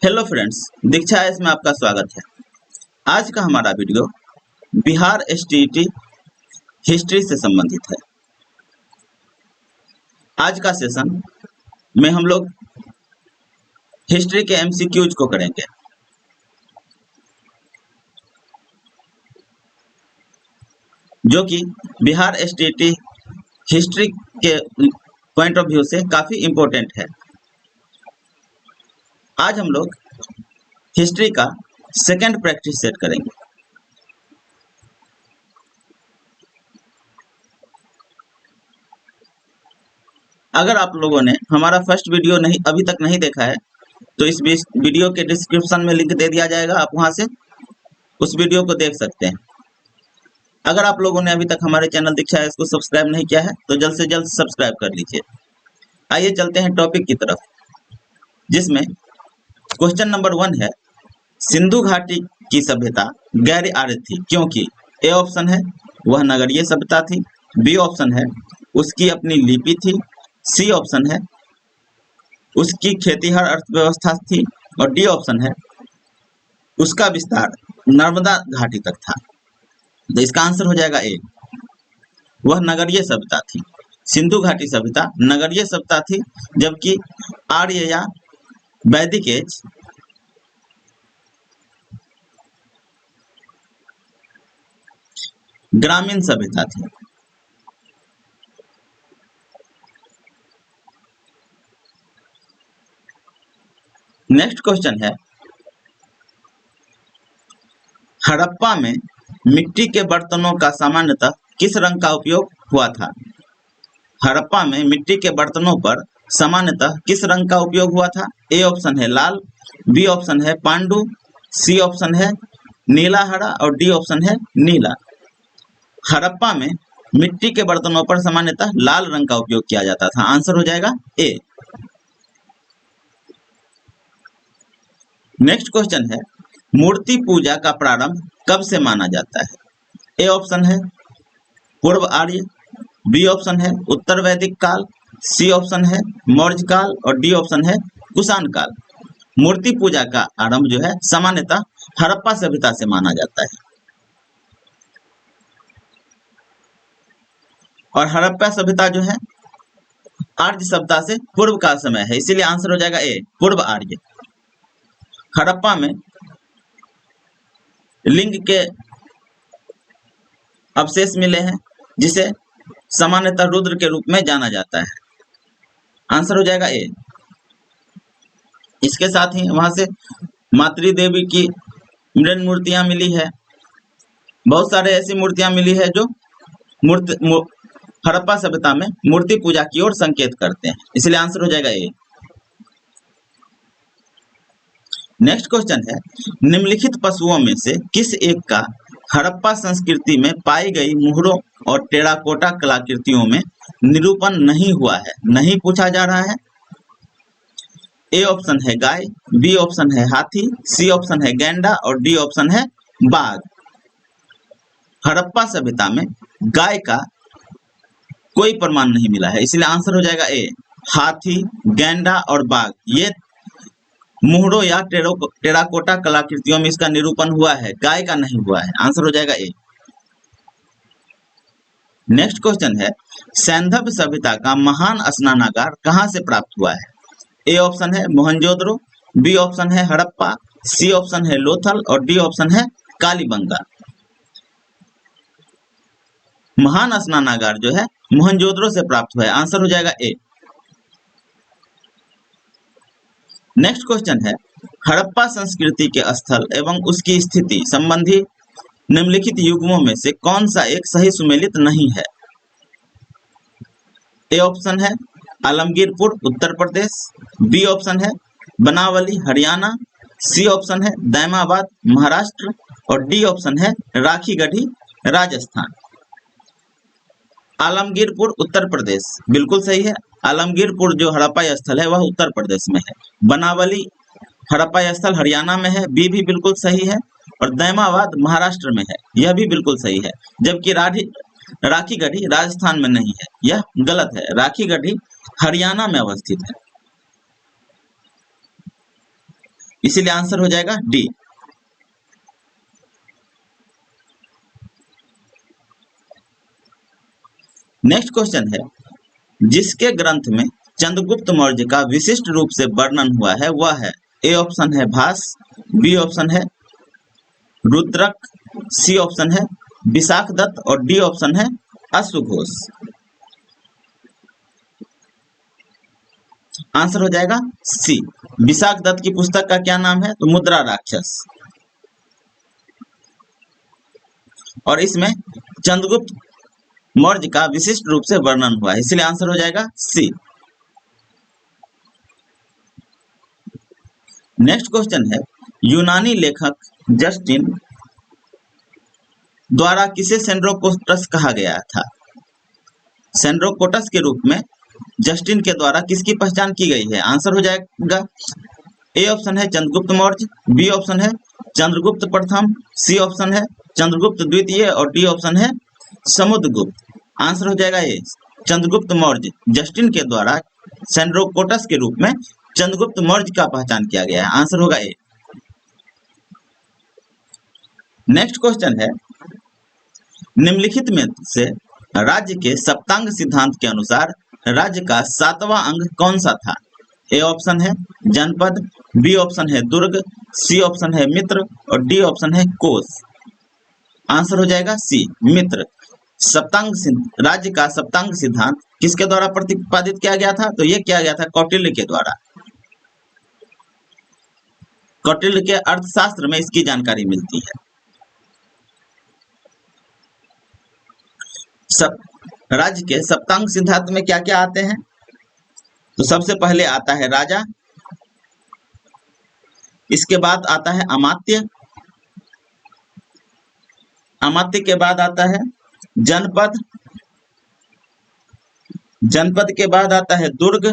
Hello friends, दीक्षा S में आपका स्वागत है। आज का हमारा वीडियो बिहार एसटीईटी हिस्ट्री से संबंधित है। आज का सेशन में हम लोग हिस्ट्री के एमसीक्यूज को करेंगे। जो कि बिहार एसटीईटी हिस्ट्री के पॉइंट ऑफ व्यू से काफी इम्पोर्टेंट है। आज हम लोग हिस्ट्री का सेकंड प्रैक्टिस सेट करेंगे। अगर आप लोगों ने हमारा फर्स्ट वीडियो अभी तक नहीं देखा है तो इस वीडियो के डिस्क्रिप्शन में लिंक दे दिया जाएगा, आप वहां से उस वीडियो को देख सकते हैं। अगर आप लोगों ने अभी तक हमारे चैनल दीक्षा इसको सब्सक्राइब नहीं किया है तो जल्द से जल्द सब्सक्राइब कर लीजिए। आइए चलते हैं टॉपिक की तरफ, जिसमें क्वेश्चन नंबर 1 है, सिंधु घाटी की सभ्यता गैर आर्य थी क्योंकि ए ऑप्शन है वह नगरीय सभ्यता थी, बी ऑप्शन है उसकी अपनी लिपि थी, सी ऑप्शन है उसकी खेतीहर अर्थव्यवस्था थी और डी ऑप्शन है उसका विस्तार नर्मदा घाटी तक था। तो इसका आंसर हो जाएगा ए, वह नगरीय सभ्यता थी। सिंधु घाटी सभ्यता नगरीय सभ्यता थी, जबकि आर्य या वैदिक एज ग्रामीण सभ्यता थी। नेक्स्ट क्वेश्चन है, हड़प्पा में मिट्टी के बर्तनों का सामान्यतः किस रंग का उपयोग हुआ था? हड़प्पा में मिट्टी के बर्तनों पर सामान्यतः किस रंग का उपयोग हुआ था? ए ऑप्शन है लाल, बी ऑप्शन है पांडु, सी ऑप्शन है नीला हरा और डी ऑप्शन है नीला। हड़प्पा में मिट्टी के बर्तनों पर सामान्यतः लाल रंग का उपयोग किया जाता था। आंसर हो जाएगा ए। नेक्स्ट क्वेश्चन है, मूर्ति पूजा का प्रारंभ कब से माना जाता है? ए ऑप्शन है पूर्व आर्य, बी ऑप्शन है उत्तर वैदिक काल, सी ऑप्शन है मौर्य काल और डी ऑप्शन है कुषाण काल। मूर्ति पूजा का आरंभ जो है सामान्यतः हड़प्पा सभ्यता से माना जाता है और हड़प्पा सभ्यता जो है आर्य सभ्यता से पूर्व का समय है, इसीलिए आंसर हो जाएगा ए, पूर्व आर्य। हड़प्पा में लिंग के अवशेष मिले हैं जिसे सामान्यतः रुद्र के रूप में जाना जाता है। आंसर हो जाएगा ए। इसके साथ ही वहां से मातृ देवी की मृण मूर्तियां मिली है, बहुत सारे ऐसी मूर्तियां मिली है जो हड़प्पा सभ्यता में मूर्ति पूजा की ओर संकेत करते हैं, इसलिए आंसर हो जाएगा ए। नेक्स्ट क्वेश्चन है, निम्नलिखित पशुओं में से किस एक का हड़प्पा संस्कृति में पाई गई मुहरों और टेराकोटा कलाकृतियों में निरूपण नहीं हुआ है? नहीं पूछा जा रहा है। ए ऑप्शन है गाय, बी ऑप्शन है हाथी, सी ऑप्शन है गैंडा और डी ऑप्शन है बाघ। हड़प्पा सभ्यता में गाय का कोई प्रमाण नहीं मिला है, इसलिए आंसर हो जाएगा ए। हाथी, गैंडा और बाघ ये मुहरों या टेराकोटा कलाकृतियों में इसका निरूपण हुआ है, गाय का नहीं हुआ है। आंसर हो जाएगा ए। नेक्स्ट क्वेश्चन है, सैंधव सभ्यता का महान स्नानागार कहां से प्राप्त हुआ है? ए ऑप्शन है मोहनजोदड़ो, बी ऑप्शन है हड़प्पा, सी ऑप्शन है लोथल और डी ऑप्शन है कालीबंगा। महान स्नानागार जो है मोहनजोदड़ो से प्राप्त हुआ है। आंसर हो जाएगा ए। नेक्स्ट क्वेश्चन है, हड़प्पा संस्कृति के स्थल एवं उसकी स्थिति संबंधी निम्नलिखित युग्मों में से कौन सा एक सही सुमेलित नहीं है? ए ऑप्शन है आलमगीरपुर उत्तर प्रदेश, बी ऑप्शन है बनावली हरियाणा, सी ऑप्शन है दैमाबाद महाराष्ट्र और डी ऑप्शन है राखीगढ़ी राजस्थान। आलमगीरपुर उत्तर प्रदेश बिल्कुल सही है। आलमगीरपुर जो हड़प्पा स्थल है वह उत्तर प्रदेश में है। बनावली हड़प्पा स्थल हरियाणा में है, बी भी बिल्कुल सही है। और दैमाबाद महाराष्ट्र में है, यह भी बिल्कुल सही है। जबकि राखीगढ़ी राजस्थान में नहीं है, यह गलत है। राखीगढ़ी हरियाणा में अवस्थित है। इसीलिए आंसर हो जाएगा डी। नेक्स्ट क्वेश्चन है, जिसके ग्रंथ में चंद्रगुप्त मौर्य का विशिष्ट रूप से वर्णन हुआ है वह है, ए ऑप्शन है भास, बी ऑप्शन है रुद्रक, सी ऑप्शन है विशाखदत्त और डी ऑप्शन है अश्वघोष। आंसर हो जाएगा सी। विशाखदत्त की पुस्तक का क्या नाम है? तो मुद्रा राक्षस। और इसमें चंद्रगुप्त मौर्य का विशिष्ट रूप से वर्णन हुआ है, इसलिए आंसर हो जाएगा सी। नेक्स्ट क्वेश्चन है, यूनानी लेखक जस्टिन द्वारा किसे सेंड्रोकोटस कहा गया था? सेंड्रोकोटस के रूप में जस्टिन के द्वारा किसकी पहचान की गई है? आंसर हो जाएगा, ए ऑप्शन है चंद्रगुप्त मौर्य, बी ऑप्शन है चंद्रगुप्त प्रथम, सी ऑप्शन है चंद्रगुप्त द्वितीय और डी ऑप्शन है समुद्रगुप्त। आंसर हो जाएगा ए, चंद्रगुप्त मौर्य। जस्टिन के द्वारा सेंड्रोकोटस के रूप में चंद्रगुप्त मौर्य का पहचान किया गया है, आंसर होगा ए। नेक्स्ट क्वेश्चन है, निम्नलिखित में से राज्य के सप्तांग सिद्धांत के अनुसार राज्य का 7वां अंग कौन सा था? ए ऑप्शन है जनपद, बी ऑप्शन है दुर्ग, सी ऑप्शन है मित्र और डी ऑप्शन है कोष। आंसर हो जाएगा सी, मित्र। राज्य का सप्तांग सिद्धांत किसके द्वारा प्रतिपादित किया गया था? तो यह किया गया था कौटिल्य के द्वारा। कौटिल्य के अर्थशास्त्र में इसकी जानकारी मिलती है। राज्य के सप्तांग सिद्धांत में क्या क्या आते हैं? तो सबसे पहले आता है राजा, इसके बाद आता है अमात्य, अमात्य के बाद आता है जनपद, जनपद के बाद आता है दुर्ग,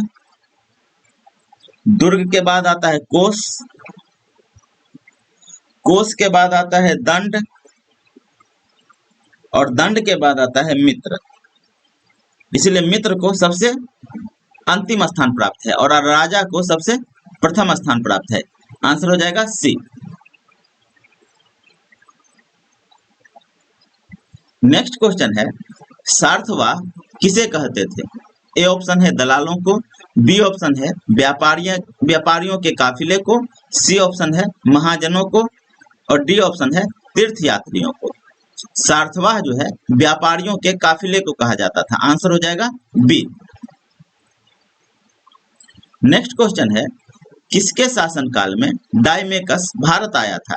दुर्ग के बाद आता है कोष, कोष के बाद आता है दंड और दंड के बाद आता है मित्र। इसलिए मित्र को सबसे अंतिम स्थान प्राप्त है और राजा को सबसे प्रथम स्थान प्राप्त है। आंसर हो जाएगा सी। नेक्स्ट क्वेश्चन है, सार्थवाह किसे कहते थे? ए ऑप्शन है दलालों को, बी ऑप्शन है व्यापारियों के काफिले को, सी ऑप्शन है महाजनों को और डी ऑप्शन है तीर्थयात्रियों को। सार्थवाह जो है व्यापारियों के काफिले को कहा जाता था। आंसर हो जाएगा बी। नेक्स्ट क्वेश्चन है, किसके शासनकाल में डायमेकस भारत आया था?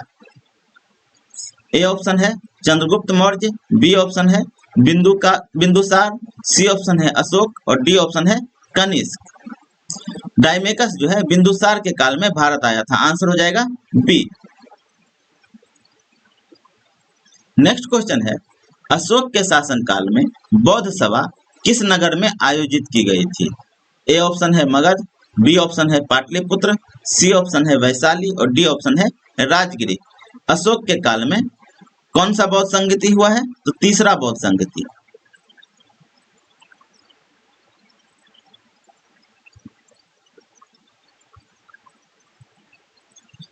ए ऑप्शन है चंद्रगुप्त मौर्य, बी ऑप्शन है बिंदुसार, सी ऑप्शन है अशोक और डी ऑप्शन है कनिष्क। डायमेकस जो है बिंदुसार के काल में भारत आया था। आंसर हो जाएगा बी। नेक्स्ट क्वेश्चन है, अशोक के शासनकाल में बौद्ध सभा किस नगर में आयोजित की गई थी? ए ऑप्शन है मगध, बी ऑप्शन है पाटलिपुत्र, सी ऑप्शन है वैशाली और डी ऑप्शन है राजगिरी। अशोक के काल में कौन सा बौद्ध संगति हुआ है? तो तीसरा बौद्ध संगति।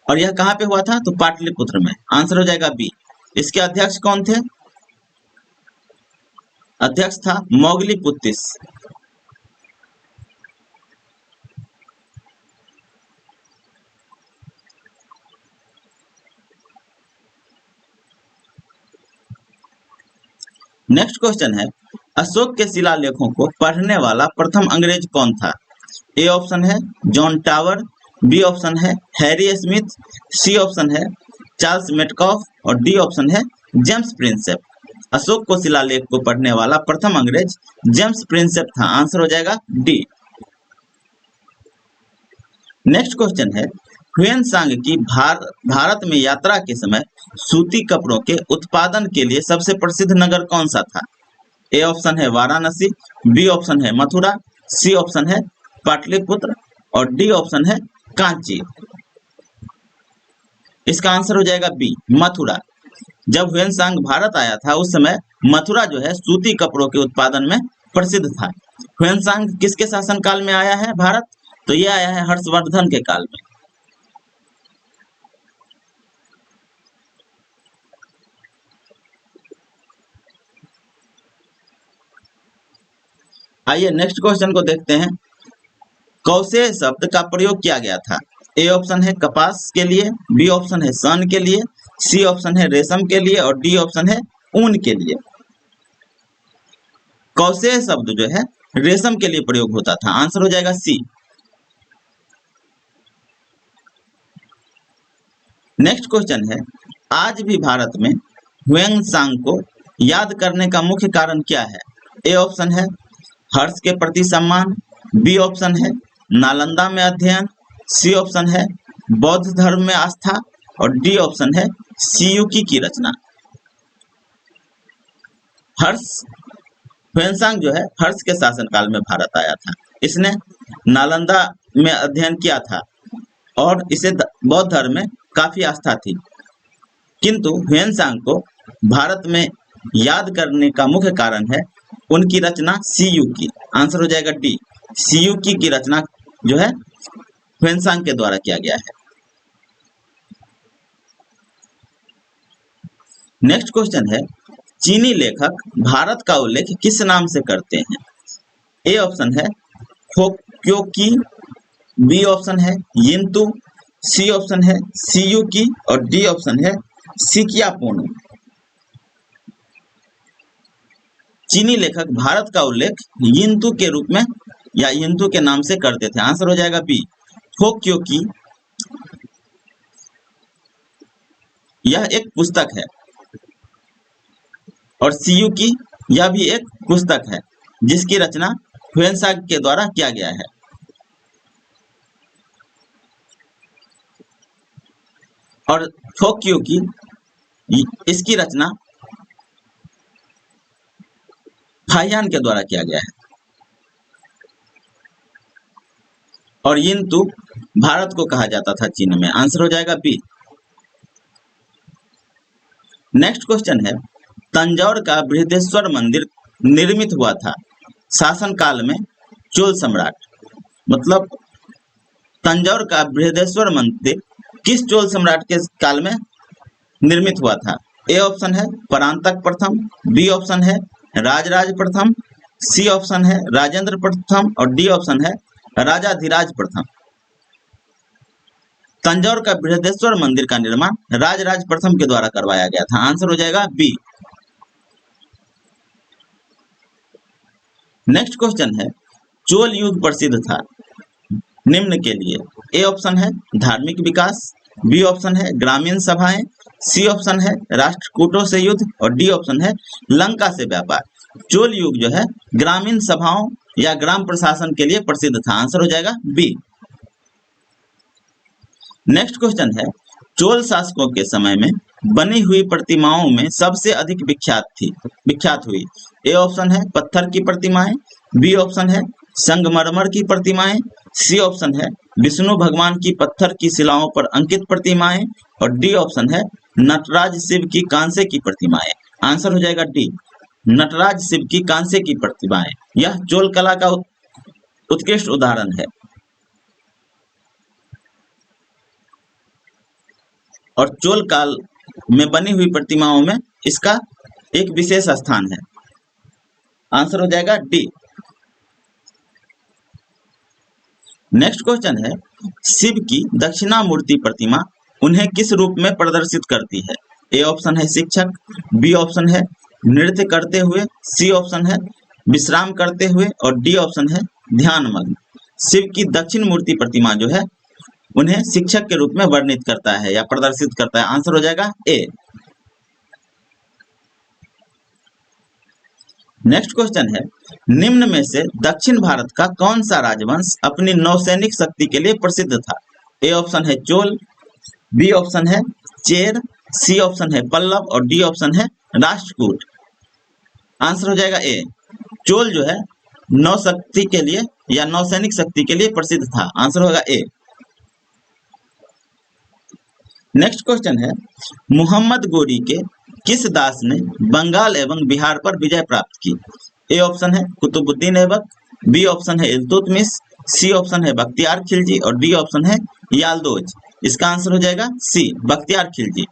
और यह कहां पे हुआ था? तो पाटलिपुत्र में। आंसर हो जाएगा बी। इसके अध्यक्ष कौन थे? अध्यक्ष था मोगलीपुत्तिस। नेक्स्ट क्वेश्चन है, अशोक के शिलालेखों को पढ़ने वाला प्रथम अंग्रेज कौन था? ए ऑप्शन है जॉन टावर, बी ऑप्शन है हैरी स्मिथ, सी ऑप्शन है चार्ल्स मेटकॉफ और डी ऑप्शन है जेम्स प्रिंसेप। अशोक को शिलालेख को पढ़ने वाला प्रथम अंग्रेज जेम्स प्रिंसेप था। आंसर हो जाएगा डी। नेक्स्ट क्वेश्चन है, ह्वेनसांग की भारत में यात्रा के समय सूती कपड़ों के उत्पादन के लिए सबसे प्रसिद्ध नगर कौन सा था? ए ऑप्शन है वाराणसी, बी ऑप्शन है मथुरा, सी ऑप्शन है पाटलिपुत्र और डी ऑप्शन है कांची। इसका आंसर हो जाएगा बी, मथुरा। जब ह्वेनसांग भारत आया था उस समय मथुरा जो है सूती कपड़ों के उत्पादन में प्रसिद्ध था। ह्वेनसांग किसके शासन काल में आया है भारत? तो यह आया है हर्षवर्धन के काल में। आइए नेक्स्ट क्वेश्चन को देखते हैं। कौशेय शब्द का प्रयोग किया गया था? ए ऑप्शन है कपास के लिए, बी ऑप्शन है सन के लिए, सी ऑप्शन है रेशम के लिए और डी ऑप्शन है ऊन के लिए। कौशेय शब्द जो है रेशम के लिए प्रयोग होता था। आंसर हो जाएगा सी। नेक्स्ट क्वेश्चन है, आज भी भारत में ह्वेनसांग को याद करने का मुख्य कारण क्या है? ए ऑप्शन है हर्ष के प्रति सम्मान, बी ऑप्शन है नालंदा में अध्ययन, सी ऑप्शन है बौद्ध धर्म में आस्था और डी ऑप्शन है सियुकी की रचना। ह्वेनसांग जो है हर्ष के शासनकाल में भारत आया था। इसने नालंदा में अध्ययन किया था और इसे बौद्ध धर्म में काफी आस्था थी। किंतु ह्वेनसांग को भारत में याद करने का मुख्य कारण है उनकी रचना सियुकी। आंसर हो जाएगा डी। सियुकी की रचना जो है ह्वेनसांग के द्वारा किया गया है। नेक्स्ट क्वेश्चन है, चीनी लेखक भारत का उल्लेख किस नाम से करते हैं? ए ऑप्शन है होक्योकी, बी ऑप्शन है यिंतु, सी ऑप्शन है सियुकी और डी ऑप्शन है सिकियापोनो। चीनी लेखक भारत का उल्लेख यिंतु के रूप में या यिंतु के नाम से करते थे। आंसर हो जाएगा बी होक्योकी। यह एक पुस्तक है और सियुकी यह भी एक पुस्तक है जिसकी रचना ह्वेनसांग के द्वारा किया गया है। और होक्योकी इसकी रचना फाहियान के द्वारा किया गया है। और यिंतु भारत को कहा जाता था चीन में। आंसर हो जाएगा बी। नेक्स्ट क्वेश्चन है, तंजौर का बृहदेश्वर मंदिर निर्मित हुआ था शासनकाल में चोल सम्राट। मतलब तंजौर का बृहदेश्वर मंदिर किस चोल सम्राट के काल में निर्मित हुआ था? ए ऑप्शन है परांतक प्रथम, बी ऑप्शन है राजराज प्रथम, सी ऑप्शन है राजेंद्र प्रथम और डी ऑप्शन है राजाधिराज प्रथम। तंजौर का बृहदेश्वर मंदिर का निर्माण राजराज प्रथम के द्वारा करवाया गया था। आंसर हो जाएगा बी। नेक्स्ट क्वेश्चन है, चोल युग प्रसिद्ध था निम्न के लिए। ए ऑप्शन है धार्मिक विकास, बी ऑप्शन है ग्रामीण सभाएं, सी ऑप्शन है राष्ट्रकूटों से युद्ध और डी ऑप्शन है लंका से व्यापार। चोल युग जो है ग्रामीण सभाओं या ग्राम प्रशासन के लिए प्रसिद्ध था। आंसर हो जाएगा बी। नेक्स्ट क्वेश्चन है, चोल शासकों के समय में बनी हुई प्रतिमाओं में सबसे अधिक विख्यात हुई। ए ऑप्शन है पत्थर की प्रतिमाएं, बी ऑप्शन है संगमरमर की प्रतिमाएं, सी ऑप्शन है विष्णु भगवान की पत्थर की शिलाओं पर अंकित प्रतिमाएं और डी ऑप्शन है नटराज शिव की कांसे की प्रतिमाएं। आंसर हो जाएगा डी, नटराज शिव की कांसे की प्रतिमाएं। यह चोल कला का उत्कृष्ट उदाहरण है और चोल काल में बनी हुई प्रतिमाओं में इसका एक विशेष स्थान है। आंसर हो जाएगा डी। नेक्स्ट क्वेश्चन है, शिव की दक्षिणामूर्ति प्रतिमा उन्हें किस रूप में प्रदर्शित करती है? ए ऑप्शन है शिक्षक, बी ऑप्शन है नृत्य करते हुए, सी ऑप्शन है विश्राम करते हुए और डी ऑप्शन है ध्यान मग्न। शिव की दक्षिण मूर्ति प्रतिमा जो है उन्हें शिक्षक के रूप में वर्णित करता है या प्रदर्शित करता है। आंसर हो जाएगा ए। नेक्स्ट क्वेश्चन है, निम्न में से दक्षिण भारत का कौन सा राजवंश अपनी नौसैनिक शक्ति के लिए प्रसिद्ध था? ए ऑप्शन है चोल, बी ऑप्शन है चेर, सी ऑप्शन है पल्लव और डी ऑप्शन है राष्ट्रकूट। आंसर हो जाएगा ए। चोल जो है नौशक्ति के लिए या नौसैनिक शक्ति के लिए प्रसिद्ध था। आंसर होगा ए। नेक्स्ट क्वेश्चन है, मोहम्मद गोरी के किस दास ने बंगाल एवं बिहार पर विजय प्राप्त की? ए ऑप्शन है कुतुबुद्दीन ऐबक, बी ऑप्शन है इल्तुतमिश, सी ऑप्शन है बख्तियार खिलजी और डी ऑप्शन है यालदोज। इसका आंसर हो जाएगा सी, बख्तियार खिलजी।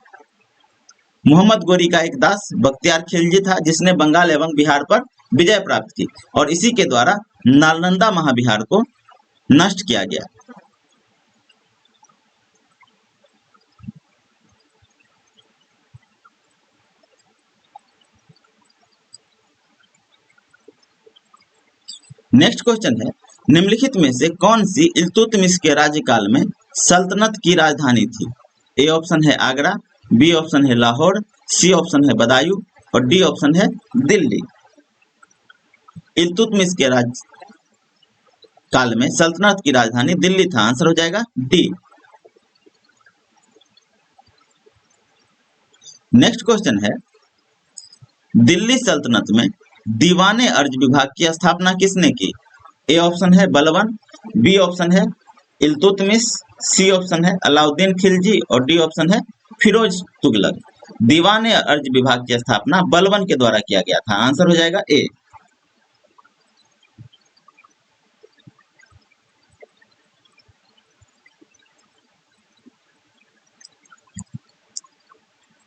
मोहम्मद गोरी का एक दास बख्तियार खिलजी था जिसने बंगाल एवं बिहार पर विजय प्राप्त की और इसी के द्वारा नालंदा महाविहार को नष्ट किया गया। नेक्स्ट क्वेश्चन है, निम्नलिखित में से कौन सी इल्तुतमिश के राज्यकाल में सल्तनत की राजधानी थी? ए ऑप्शन है आगरा, बी ऑप्शन है लाहौर, सी ऑप्शन है बदायूं और डी ऑप्शन है दिल्ली। इल्तुतमिश के काल में सल्तनत की राजधानी दिल्ली था। आंसर हो जाएगा डी। नेक्स्ट क्वेश्चन है, दिल्ली सल्तनत में दीवाने अर्ज विभाग की स्थापना किसने की? ए ऑप्शन है बलबन, बी ऑप्शन है इल्तुतमिश, सी ऑप्शन है अलाउद्दीन खिलजी और डी ऑप्शन है फिरोज तुगलक। दीवाने अर्ज विभाग की स्थापना बलबन के द्वारा किया गया था। आंसर हो जाएगा ए।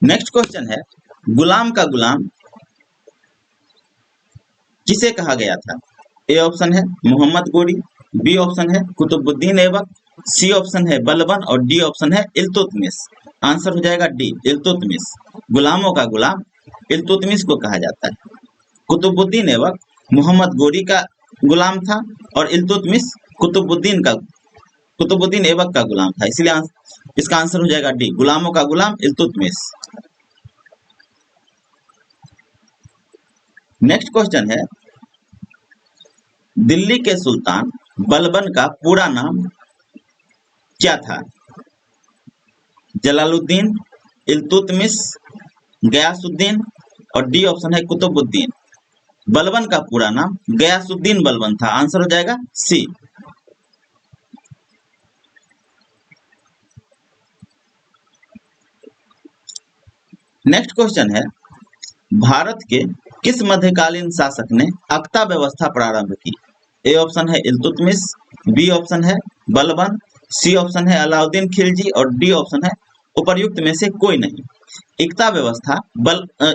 नेक्स्ट क्वेश्चन है, गुलाम का गुलाम किसे कहा गया था? ए ऑप्शन है मोहम्मद गोरी, बी ऑप्शन है कुतुबुद्दीन ऐबक, सी ऑप्शन है बलबन और डी ऑप्शन है इल्तुतमिश। आंसर हो जाएगा डी, इल्तुतमिश। गुलामों का गुलाम इल्तुतमिश को कहा जाता है। कुतुबुद्दीन ऐबक मोहम्मद गोरी का गुलाम था और इल्तुतमिश कुतुबुद्दीन ऐबक का गुलाम था, इसलिए इसका आंसर हो जाएगा डी, गुलामों का गुलाम इल्तुतमिश। नेक्स्ट क्वेश्चन है, दिल्ली के सुल्तान बलबन का पूरा नाम क्या था? जलालुद्दीन, इल्तुतमिश, गयासुद्दीन और डी ऑप्शन है कुतुबुद्दीन। बलबन का पूरा नाम गयासुद्दीन बलबन था। आंसर हो जाएगा सी। नेक्स्ट क्वेश्चन है, भारत के किस मध्यकालीन शासक ने अक्ता व्यवस्था प्रारंभ की? ए ऑप्शन है इल्तुतमिश, बी ऑप्शन है बलबन, सी ऑप्शन है अलाउद्दीन खिलजी और डी ऑप्शन है उपर्युक्त में से कोई नहीं। इक्ता व्यवस्था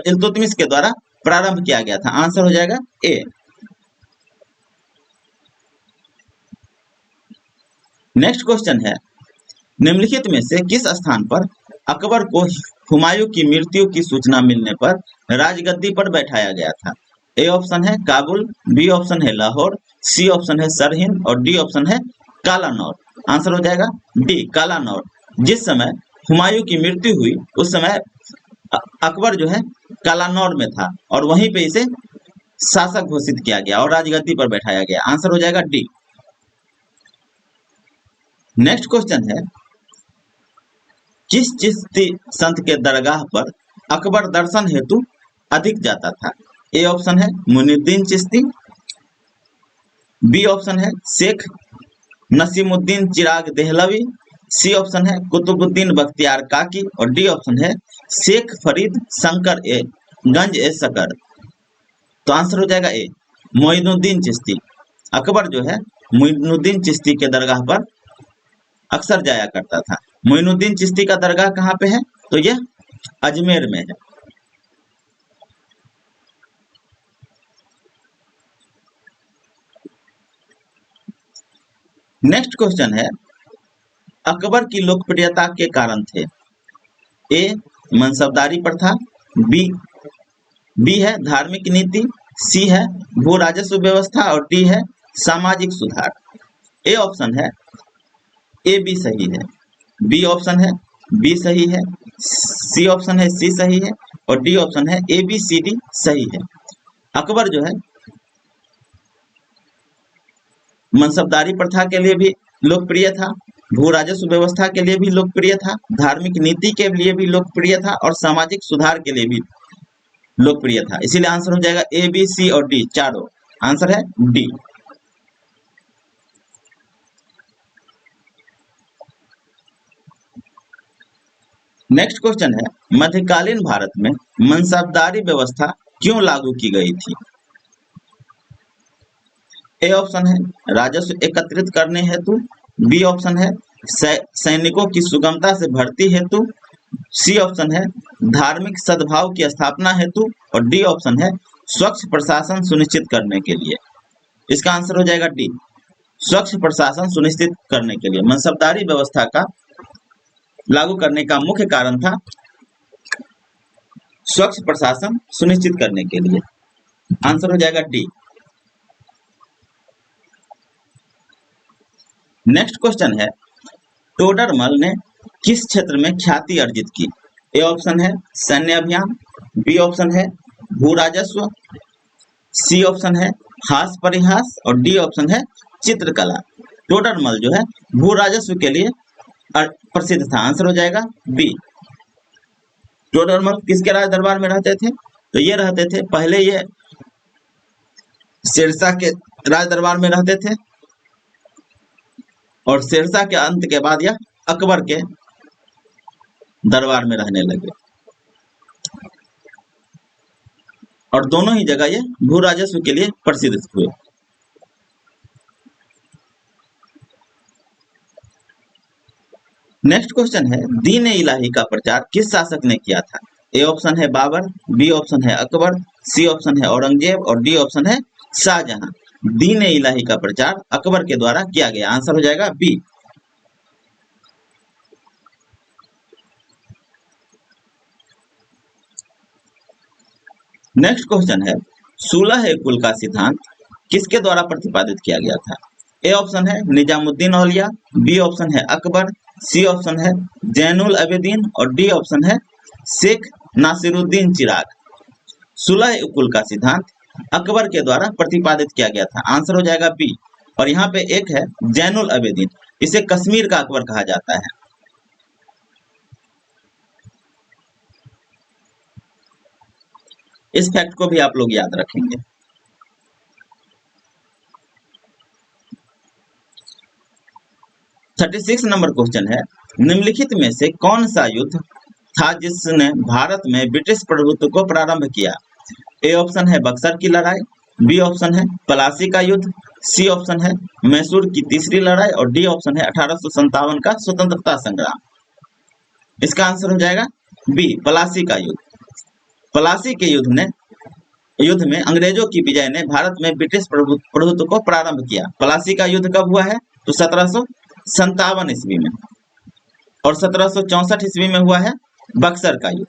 इल्तुतमिश के द्वारा प्रारंभ किया गया था। आंसर हो जाएगा ए। नेक्स्ट क्वेश्चन है, निम्नलिखित में से किस स्थान पर अकबर को हुमायूं की मृत्यु की सूचना मिलने पर राजगद्दी पर बैठाया गया था? ए ऑप्शन है काबुल, बी ऑप्शन है लाहौर, सी ऑप्शन है सरहिंद और डी ऑप्शन है कालानौर। आंसर हो जाएगा डी, कालानौर। जिस समय हुमायूं की मृत्यु हुई उस समय अकबर जो है कालानौर में था और वहीं पे इसे शासक घोषित किया गया और राजगद्दी पर बैठाया गया। आंसर हो जाएगा डी। नेक्स्ट क्वेश्चन है, किस चिश्ती संत के दरगाह पर अकबर दर्शन हेतु अधिक जाता था? ए ऑप्शन है मुइनुद्दीन चिश्ती, बी ऑप्शन है शेख नसीमुद्दीन चिराग देहलवी, सी ऑप्शन है कुतुबुद्दीन बख्तियार काकी और डी ऑप्शन है शेख फरीद शंकर गंज ए सकर। तो आंसर हो जाएगा ए, मोइनुद्दीन चिश्ती। अकबर जो है मोइनुद्दीन चिश्ती के दरगाह पर अक्सर जाया करता था। मोइनुद्दीन चिश्ती का दरगाह कहाँ पे है? तो यह अजमेर में है। नेक्स्ट क्वेश्चन है, अकबर की लोकप्रियता के कारण थे? ए मनसबदारी प्रथा, बी है धार्मिक नीति, सी है भू राजस्व व्यवस्था और डी है सामाजिक सुधार। ए ऑप्शन है ए बी सही है, बी ऑप्शन है बी सही है, सी ऑप्शन है सी सही है और डी ऑप्शन है ए बी सी डी सही है। अकबर जो है मनसबदारी प्रथा के लिए भी लोकप्रिय था, भू राजस्व व्यवस्था के लिए भी लोकप्रिय था, धार्मिक नीति के लिए भी लोकप्रिय था और सामाजिक सुधार के लिए भी लोकप्रिय था। इसीलिए आंसर हो जाएगा ए बी सी और डी, चारों। आंसर है डी। नेक्स्ट क्वेश्चन है, मध्यकालीन भारत में मनसबदारी व्यवस्था क्यों लागू की गई थी? ए ऑप्शन है राजस्व एकत्रित करने हेतु, बी ऑप्शन है सैनिकों की सुगमता से भर्ती हेतु, सी ऑप्शन है धार्मिक सद्भाव की स्थापना हेतु और डी ऑप्शन है स्वच्छ प्रशासन सुनिश्चित करने के लिए। इसका आंसर हो जाएगा डी, स्वच्छ प्रशासन सुनिश्चित करने के लिए। मनसबदारी व्यवस्था का लागू करने का मुख्य कारण था स्वच्छ प्रशासन सुनिश्चित करने के लिए। आंसर हो जाएगा डी। नेक्स्ट क्वेश्चन है टोडरमल ने किस क्षेत्र में ख्याति अर्जित की? ए ऑप्शन है सैन्य अभियान, बी ऑप्शन है भू राजस्व, सी ऑप्शन है हास परिहास और डी ऑप्शन है चित्रकला। टोडरमल जो है भू राजस्व के लिए प्रसिद्ध था। आंसर हो जाएगा बी। टोडरमल किसके राज दरबार में रहते थे? तो ये रहते थे, पहले ये शेरशाह के राज दरबार में रहते थे और शेरशाह के अंत के बाद यह अकबर के दरबार में रहने लगे और दोनों ही जगह ये भू राजस्व के लिए प्रसिद्ध हुए। नेक्स्ट क्वेश्चन है दीन ए इलाही का प्रचार किस शासक ने किया था? ए ऑप्शन है बाबर, बी ऑप्शन है अकबर, सी ऑप्शन है औरंगजेब और डी ऑप्शन है शाहजहां। दीन ए इलाही का प्रचार अकबर के द्वारा किया गया। आंसर हो जाएगा बी। नेक्स्ट क्वेश्चन है सुलह ए कुल का सिद्धांत किसके द्वारा प्रतिपादित किया गया था? ए ऑप्शन है निजामुद्दीन औलिया, बी ऑप्शन है अकबर, सी ऑप्शन है जैनुल अबेदीन और डी ऑप्शन है शेख नासिरुद्दीन चिराग। सुलह ए कुल का सिद्धांत अकबर के द्वारा प्रतिपादित किया गया था। आंसर हो जाएगा बी। और यहाँ पे एक है जैनुल अबेदीन, इसे कश्मीर का अकबर कहा जाता है। इस फैक्ट को भी आप लोग याद रखेंगे। थर्टी 36 नंबर क्वेश्चन है निम्नलिखित में से कौन सा युद्ध था जिसने भारत में ब्रिटिश प्रभुत्व को प्रारंभ किया? ए ऑप्शन है बक्सर की लड़ाई, बी ऑप्शन है प्लासी का युद्ध, सी ऑप्शन है मैसूर की तीसरी लड़ाई और डी ऑप्शन है 1857 का स्वतंत्रता संग्राम। इसका आंसर हो जाएगा बी, प्लासी का युद्ध। प्लासी के युद्ध में अंग्रेजों की विजय ने भारत में ब्रिटिश प्रभुत्व को प्रारंभ किया। प्लासी का युद्ध कब हुआ है? तो 1757 ईस्वी में और 1764 ईस्वी में हुआ है बक्सर का युद्ध।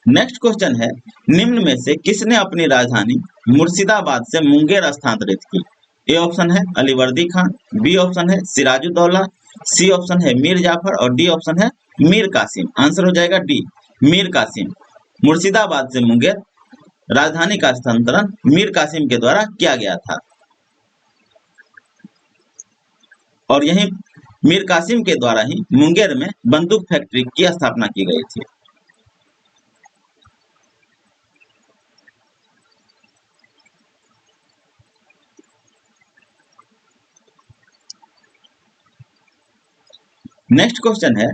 नेक्स्ट क्वेश्चन है निम्न में से किसने अपनी राजधानी मुर्शिदाबाद से मुंगेर स्थानांतरित की? ए ऑप्शन है अलीवर्दी खान, बी ऑप्शन है सिराजुद्दौला, सी ऑप्शन है मीर जाफर और डी ऑप्शन है मीर कासिम। आंसर हो जाएगा डी, मीर कासिम। मुर्शिदाबाद से मुंगेर राजधानी का स्थानांतरण मीर कासिम के द्वारा किया गया था और यही मीर कासिम के द्वारा ही मुंगेर में बंदूक फैक्ट्री की स्थापना की गई थी। नेक्स्ट क्वेश्चन है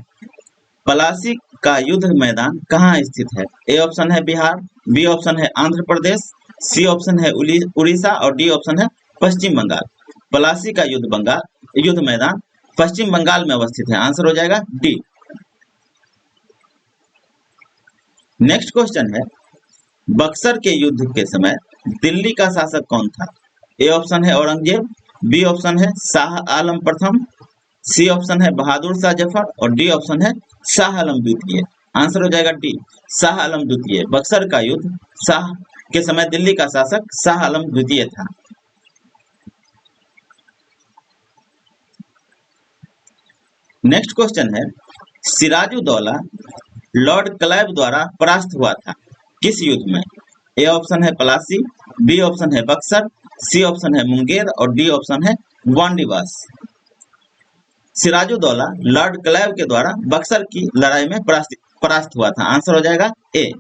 प्लासी का युद्ध मैदान कहाँ स्थित है? ए ऑप्शन है बिहार, बी ऑप्शन है आंध्र प्रदेश, सी ऑप्शन है उड़ीसा और डी ऑप्शन है पश्चिम बंगाल। प्लासी का युद्ध मैदान पश्चिम बंगाल में अवस्थित है। आंसर हो जाएगा डी। नेक्स्ट क्वेश्चन है बक्सर के युद्ध के समय दिल्ली का शासक कौन था? ए ऑप्शन है औरंगजेब, बी ऑप्शन है शाह आलम प्रथम, सी ऑप्शन है बहादुर शाह जफर और डी ऑप्शन है शाह आलम द्वितीय। आंसर हो जाएगा डी, शाह आलम द्वितीय। बक्सर का युद्ध शाह के समय दिल्ली का शासक शाह आलम द्वितीय था। नेक्स्ट क्वेश्चन है सिराजुद्दौला लॉर्ड क्लाइव द्वारा परास्त हुआ था किस युद्ध में? ए ऑप्शन है प्लासी, बी ऑप्शन है बक्सर, सी ऑप्शन है मुंगेर और डी ऑप्शन है वांडीवास। सिराजुद्दौला लॉर्ड क्लाइव के द्वारा बक्सर की लड़ाई में परास्त हुआ था। आंसर हो जाएगा ए।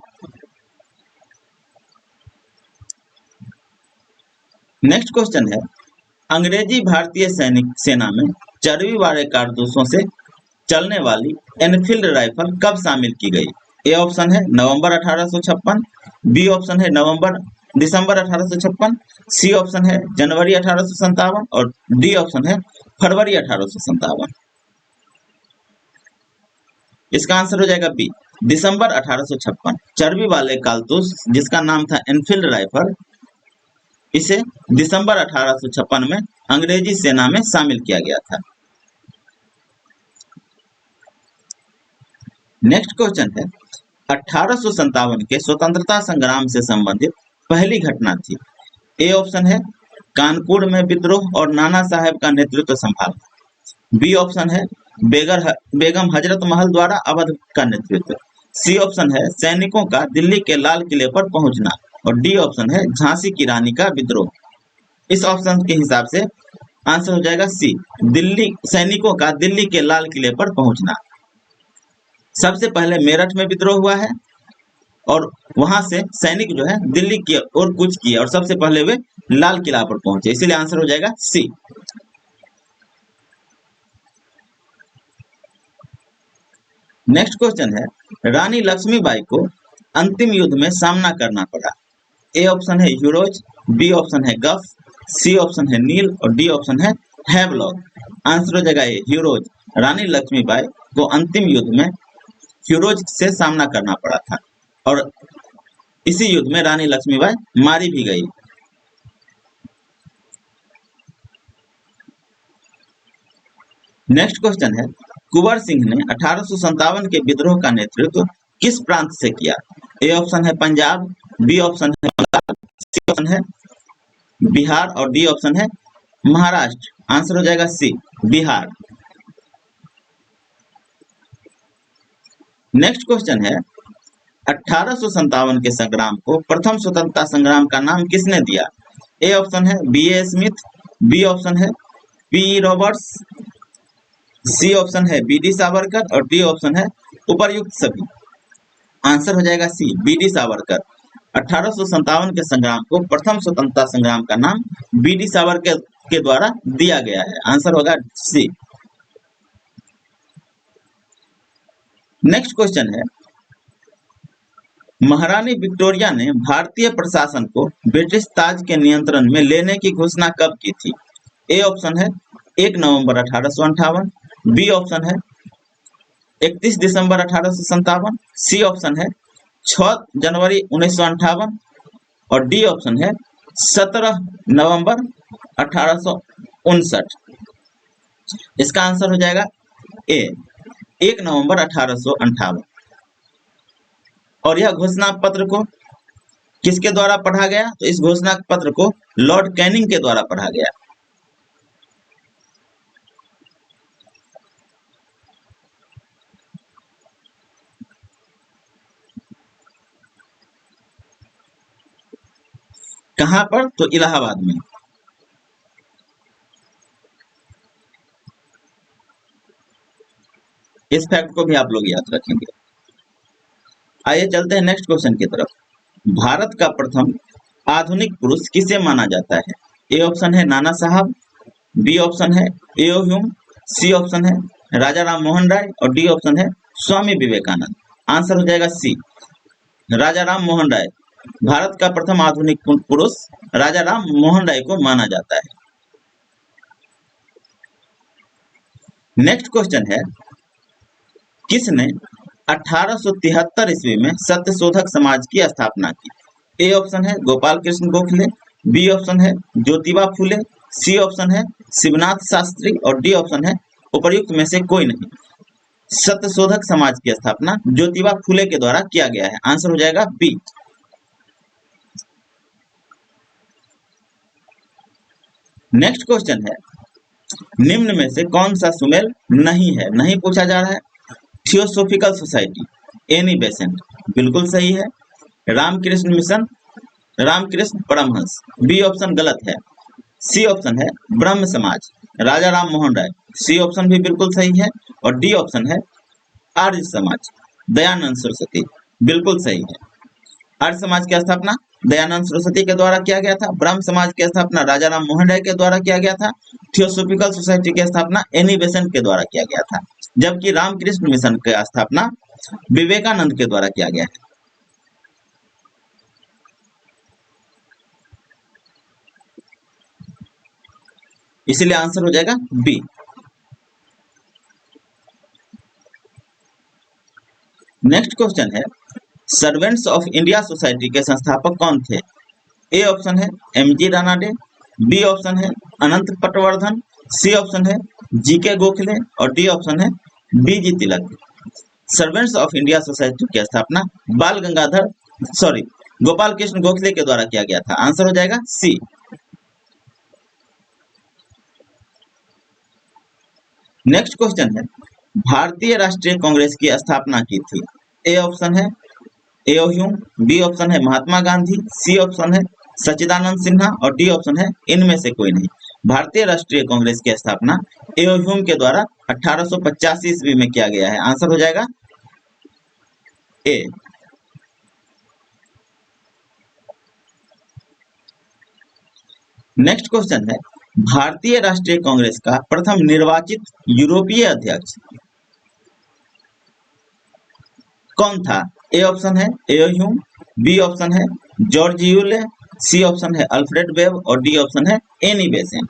नेक्स्ट क्वेश्चन है अंग्रेजी भारतीय सैनिक सेना में चर्बी वाले कारतूसों से चलने वाली एनफील्ड राइफल कब शामिल की गई? ए ऑप्शन है नवंबर 1856, बी ऑप्शन है नवंबर दिसंबर 1856, सी ऑप्शन है जनवरी 1857 और डी ऑप्शन है फरवरी 1857। इसका आंसर हो जाएगा बी, दिसंबर 1856। चर्बी वाले कारतूस जिसका नाम था एनफील्ड राइफल, इसे दिसंबर 1856 में अंग्रेजी सेना में शामिल किया गया था। नेक्स्ट क्वेश्चन है 1857 के स्वतंत्रता संग्राम से संबंधित पहली घटना थी। ए ऑप्शन है कानपुर में विद्रोह और नाना साहेब का नेतृत्व संभालना। बी ऑप्शन है बेगम हजरत महल द्वारा अवध का नेतृत्व। सी ऑप्शन है सैनिकों का दिल्ली के लाल किले पर पहुंचना और डी ऑप्शन है झांसी की रानी का विद्रोह। इस ऑप्शन के हिसाब से आंसर हो जाएगा सी, दिल्ली सैनिकों का दिल्ली के लाल किले पर पहुंचना। सबसे पहले मेरठ में विद्रोह हुआ है और वहां से सैनिक जो है दिल्ली की ओर कूच किए और सबसे पहले वे लाल किला पर पहुंचे, इसीलिए आंसर हो जाएगा सी। नेक्स्ट क्वेश्चन है रानी लक्ष्मीबाई को अंतिम युद्ध में सामना करना पड़ा। ए ऑप्शन है यूरोज, बी ऑप्शन है गफ, सी ऑप्शन है नील और डी ऑप्शन है हैवलॉक। आंसर हो जाएगा ए यूरोज। रानी लक्ष्मीबाई को अंतिम युद्ध में यूरोज से सामना करना पड़ा था और इसी युद्ध में रानी लक्ष्मीबाई मारी भी गई। नेक्स्ट क्वेश्चन है कुंवर सिंह ने 1857 के विद्रोह का नेतृत्व किस प्रांत से किया। ए ऑप्शन है पंजाब, बी ऑप्शन है बंगाल, सी ऑप्शन है बिहार और डी ऑप्शन है महाराष्ट्र। आंसर हो जाएगा सी, बिहार। नेक्स्ट क्वेश्चन है 1857 के संग्राम को प्रथम स्वतंत्रता संग्राम का नाम किसने दिया। ए ऑप्शन है B A Smith, B option है पी रॉबर्ट्स, सी ऑप्शन है बी डी सावरकर और डी ऑप्शन है उपर्युक्त सभी। आंसर हो जाएगा सी, बी डी सावरकर। 1857 के संग्राम को प्रथम स्वतंत्रता संग्राम का नाम बी डी सावरकर के द्वारा दिया गया है। आंसर होगा सी। नेक्स्ट क्वेश्चन है महारानी विक्टोरिया ने भारतीय प्रशासन को ब्रिटिश ताज के नियंत्रण में लेने की घोषणा कब की थी। ए ऑप्शन है 1 नवंबर 1858, बी ऑप्शन है 31 दिसंबर 1857, सी ऑप्शन है 6 जनवरी 1958 और डी ऑप्शन है 17 नवंबर 1859। इसका आंसर हो जाएगा ए, 1 नवंबर 1858। और यह घोषणा पत्र को किसके द्वारा पढ़ा गया, तो इस घोषणा पत्र को लॉर्ड कैनिंग के द्वारा पढ़ा गया। कहां पर, तो इलाहाबाद में। इस फैक्ट को भी आप लोग याद रखेंगे। आइए चलते हैं नेक्स्ट क्वेश्चन की तरफ। भारत का प्रथम आधुनिक पुरुष किसे माना जाता है। ए ऑप्शन है नाना साहब, बी ऑप्शन है एओ ह्यूम, सी ऑप्शन है राजा राम मोहन राय और डी ऑप्शन है स्वामी विवेकानंद। आंसर हो जाएगा सी, राजा राम मोहन राय। भारत का प्रथम आधुनिक पुरुष राजा राम मोहन राय को माना जाता है। नेक्स्ट क्वेश्चन है किसने 1873 ईस्वी में सत्यशोधक समाज की स्थापना की। ए ऑप्शन है गोपाल कृष्ण गोखले, बी ऑप्शन है ज्योतिबा फुले, सी ऑप्शन है शिवनाथ शास्त्री और डी ऑप्शन है उपर्युक्त में से कोई नहीं। सत्यशोधक समाज की स्थापना ज्योतिबा फुले के द्वारा किया गया है। आंसर हो जाएगा बी। नेक्स्ट क्वेश्चन है निम्न में से कौन सा सुमेल नहीं है, नहीं पूछा जा रहा है। थियोसोफिकल सोसाइटी, एनी बेसेंट, बिल्कुल सही है। Ramakrishna mission, Ramakrishna Paramhansa, B option गलत है। सी ऑप्शन है ब्रह्म समाज, राजा राम मोहन राय, सी ऑप्शन भी बिल्कुल सही है। और डी ऑप्शन है आर्य समाज, दयानंद सरस्वती, बिल्कुल सही है। आर्य समाज की स्थापना दयानंद सरस्वती के द्वारा किया गया था। ब्रह्म समाज की स्थापना राजा राम मोहन राय के द्वारा किया गया था। थियोसोफिकल सोसाइटी की स्थापना एनी बेसेंट के द्वारा किया गया था, जबकि रामकृष्ण मिशन की स्थापना विवेकानंद के द्वारा किया गया है। इसीलिए आंसर हो जाएगा बी। नेक्स्ट क्वेश्चन है, सर्वेंट्स ऑफ इंडिया सोसाइटी के संस्थापक कौन थे? ए ऑप्शन है M G Ranade, B option है अनंत पटवर्धन, सी ऑप्शन है जी के गोखले और डी ऑप्शन है B G Tilak. Servants of India society की स्थापना बाल गंगाधर सॉरी गोपाल कृष्ण गोखले के द्वारा किया गया था। आंसर हो जाएगा सी। नेक्स्ट क्वेश्चन है, भारतीय राष्ट्रीय कांग्रेस की स्थापना की थी? ए ऑप्शन है एओ ह्यूम, बी ऑप्शन है महात्मा गांधी, सी ऑप्शन है सच्चिदानंद सिन्हा और डी ऑप्शन है इनमें से कोई नहीं। भारतीय राष्ट्रीय कांग्रेस की स्थापना एओ ह्यूम के द्वारा 1885 ईस्वी में किया गया है। आंसर हो जाएगा ए। नेक्स्ट क्वेश्चन है, भारतीय राष्ट्रीय कांग्रेस का प्रथम निर्वाचित यूरोपीय अध्यक्ष कौन था? ए ऑप्शन है एओ ह्यूम, बी ऑप्शन है जॉर्ज यूले, सी ऑप्शन है अल्फ्रेड वेब और डी ऑप्शन है एनी बेसेंट।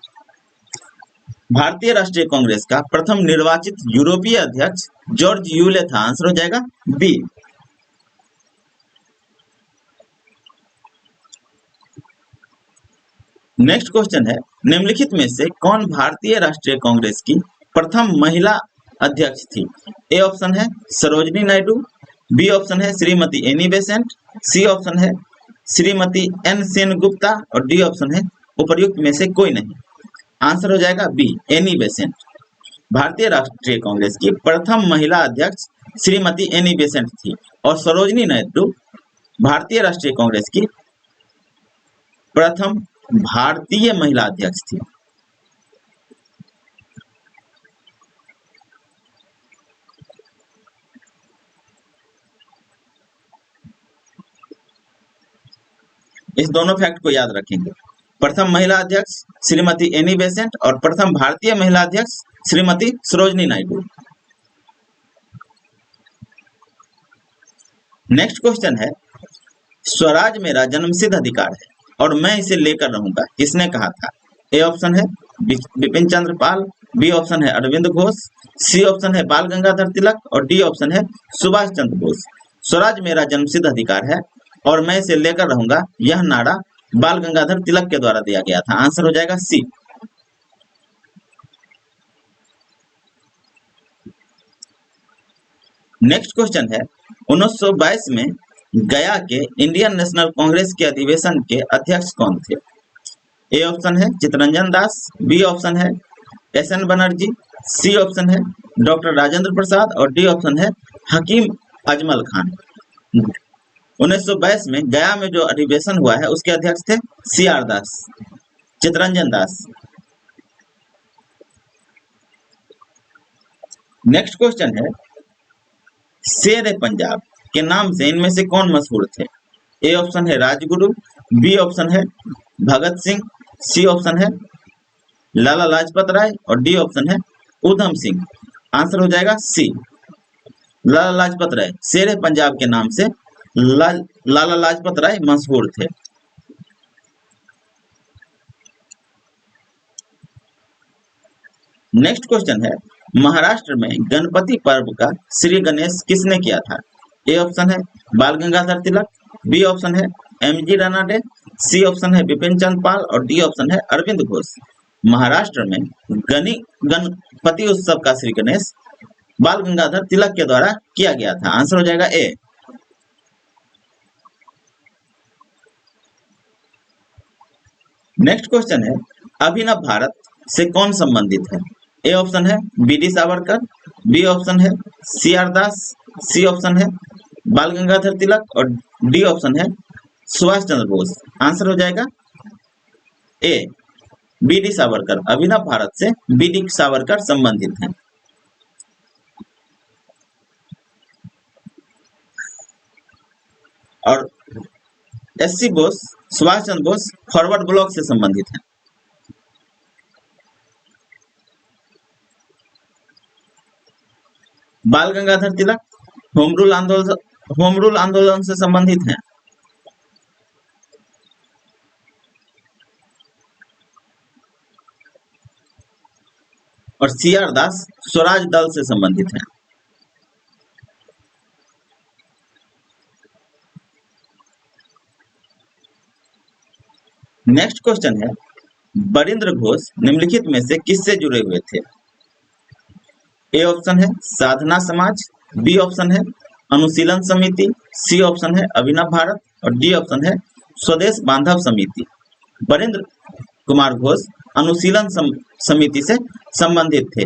भारतीय राष्ट्रीय कांग्रेस का प्रथम निर्वाचित यूरोपीय अध्यक्ष जॉर्ज यूले था। आंसर हो जाएगा बी। नेक्स्ट क्वेश्चन है, निम्नलिखित में से कौन भारतीय राष्ट्रीय कांग्रेस की प्रथम महिला अध्यक्ष थी? ए ऑप्शन है सरोजनी नायडू, बी ऑप्शन है Shrimati Annie Besant, C option है श्रीमती एन सेनगुप्ता और डी ऑप्शन है उपर्युक्त में से कोई नहीं। आंसर हो जाएगा बी एनी बेसेंट। भारतीय राष्ट्रीय कांग्रेस की प्रथम महिला अध्यक्ष श्रीमती एनी बेसेंट थी और सरोजनी नायडू भारतीय राष्ट्रीय कांग्रेस की प्रथम भारतीय महिला अध्यक्ष थी। इस दोनों फैक्ट को याद रखेंगे, प्रथम महिला अध्यक्ष श्रीमती एनी बेसेंट और प्रथम भारतीय महिला अध्यक्ष श्रीमती सरोजनी नायडू। नेक्स्ट क्वेश्चन है, स्वराज मेरा जन्मसिद्ध अधिकार है और मैं इसे लेकर रहूंगा, किसने कहा था? ए ऑप्शन है बिपिन चंद्र पाल, बी ऑप्शन है अरविंद घोष, सी ऑप्शन है बाल गंगाधर तिलक और डी ऑप्शन है सुभाष चंद्र बोस। स्वराज मेरा जन्मसिद्ध अधिकार है और मैं इसे लेकर रहूंगा, यह नारा बाल गंगाधर तिलक के द्वारा दिया गया था। आंसर हो जाएगा सी। नेक्स्ट क्वेश्चन है, 1922 में गया के इंडियन नेशनल कांग्रेस के अधिवेशन के अध्यक्ष कौन थे? ए ऑप्शन है चितरंजन दास, बी ऑप्शन है S N Banerjee, C option है डॉक्टर राजेंद्र प्रसाद और डी ऑप्शन है हकीम अजमल खान। 1922 में गया में जो अधिवेशन हुआ है उसके अध्यक्ष थे सी आर दास, चितरंजन दास। नेक्स्ट क्वेश्चन है, शेर पंजाब के नाम से इनमें से कौन मशहूर थे? ए ऑप्शन है राजगुरु, बी ऑप्शन है भगत सिंह, सी ऑप्शन है लाला लाजपत राय और डी ऑप्शन है उधम सिंह। आंसर हो जाएगा सी, लाला लाजपत राय। शेर पंजाब के नाम से लाला लाजपत राय मशहूर थे। नेक्स्ट क्वेश्चन है, महाराष्ट्र में गणपति पर्व का श्री गणेश किसने किया था? ए ऑप्शन है बाल गंगाधर तिलक, बी ऑप्शन है M G Ranade, C option है बिपिन चंद्र पाल और डी ऑप्शन है अरविंद घोष। महाराष्ट्र में गणपति उत्सव का श्री गणेश बाल गंगाधर तिलक के द्वारा किया गया था। आंसर हो जाएगा ए। नेक्स्ट क्वेश्चन है, अभिनव भारत से कौन संबंधित है? ए ऑप्शन है B D Savarkar, B option है C are Das, C option है बाल गंगाधर तिलक और डी ऑप्शन है सुभाष चंद्र बोस। आंसर हो जाएगा ए बी डी सावरकर। अभिनव भारत से बी डी सावरकर संबंधित हैं। और S C Bose Subhash Chandra Bose forward block से संबंधित हैं। बाल गंगाधर तिलक होम रूल आंदोलन से संबंधित हैं। और सी आर दास स्वराज दल से संबंधित हैं। नेक्स्ट क्वेश्चन है, बरिंद्र घोष निम्नलिखित में से किससे जुड़े हुए थे? ए ऑप्शन है साधना समाज, बी ऑप्शन है अनुशीलन समिति, सी ऑप्शन है अभिनव भारत और डी ऑप्शन है स्वदेश बांधव समिति। बरिंद्र कुमार घोष अनुशीलन समिति से संबंधित थे।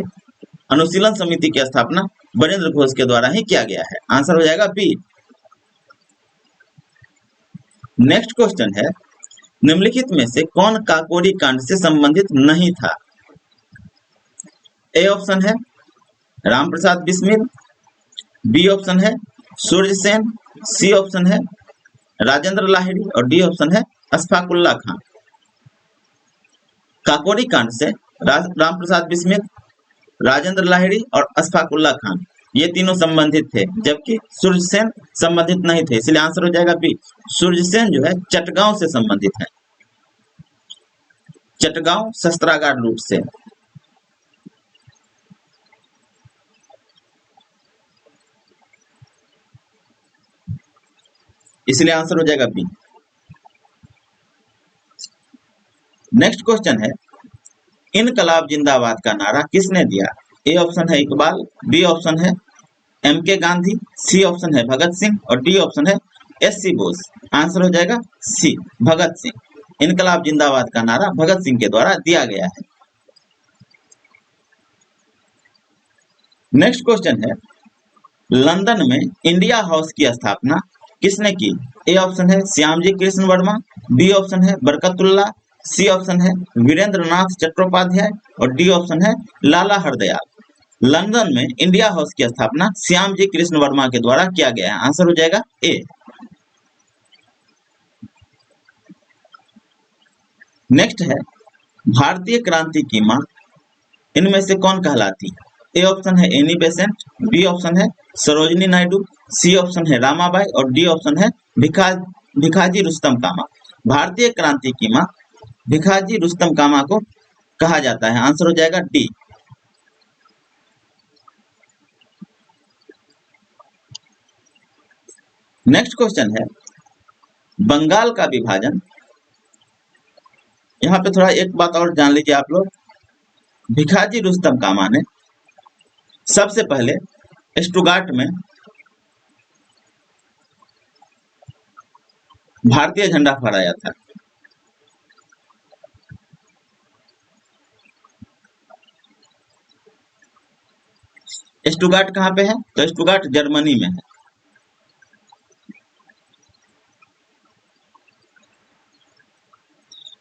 अनुशीलन समिति की स्थापना बरिंद्र घोष के द्वारा ही किया गया है। आंसर हो जाएगा बी। नेक्स्ट क्वेश्चन है, निम्नलिखित में से कौन काकोरी कांड से संबंधित नहीं था? ए ऑप्शन है रामप्रसाद बिस्मिल, बी ऑप्शन है सूर्यसेन, सी ऑप्शन है राजेंद्र लाहिड़ी और डी ऑप्शन है अशफाकुल्ला खान। काकोरी कांड से रामप्रसाद बिस्मिल, राजेंद्र लाहिड़ी और अशफाकुल्ला खान ये तीनों संबंधित थे, जबकि सूर्यसेन संबंधित नहीं थे, इसलिए आंसर हो जाएगा बी। सूर्यसेन जो है चटगांव से संबंधित है, चटगांव शस्त्रागार लूट से। इसलिए आंसर हो जाएगा बी। नेक्स्ट क्वेश्चन है, इनकलाब जिंदाबाद का नारा किसने दिया? ए ऑप्शन है इकबाल, बी ऑप्शन है एम के गांधी, सी ऑप्शन है भगत सिंह और डी ऑप्शन है एस सी बोस। आंसर हो जाएगा सी भगत सिंह। इनकलाब जिंदाबाद का नारा भगत सिंह के द्वारा दिया गया है। नेक्स्ट क्वेश्चन है, लंदन में इंडिया हाउस की स्थापना किसने की? ए ऑप्शन है श्यामजी कृष्ण वर्मा, बी ऑप्शन है बरकतुल्ला, सी ऑप्शन है वीरेंद्रनाथ चट्टोपाध्याय और डी ऑप्शन है लाला हरदयाल। लंदन में इंडिया हाउस की स्थापना श्यामजी कृष्ण वर्मा के द्वारा किया गया है। आंसर हो जाएगा ए। नेक्स्ट है, भारतीय क्रांति की मां इनमें से कौन कहलाती है? ए ऑप्शन है एनी बेसेंट, बी ऑप्शन है सरोजिनी नायडू, सी ऑप्शन है रामाबाई और डी ऑप्शन है भिखाजी रुस्तम कामा। भारतीय क्रांति की मां भिखाजी रुस्तम कामा को कहा जाता है। आंसर हो जाएगा डी। नेक्स्ट क्वेश्चन है, बंगाल का विभाजन, यहाँ पे थोड़ा एक बात और जान लीजिए आप लोग। भिखाजी रुस्तम कामा ने सबसे पहले स्टुगार्ट में भारतीय झंडा फहराया था। स्टुगार्ट कहाँ पे है? तो स्टुगार्ट जर्मनी में है।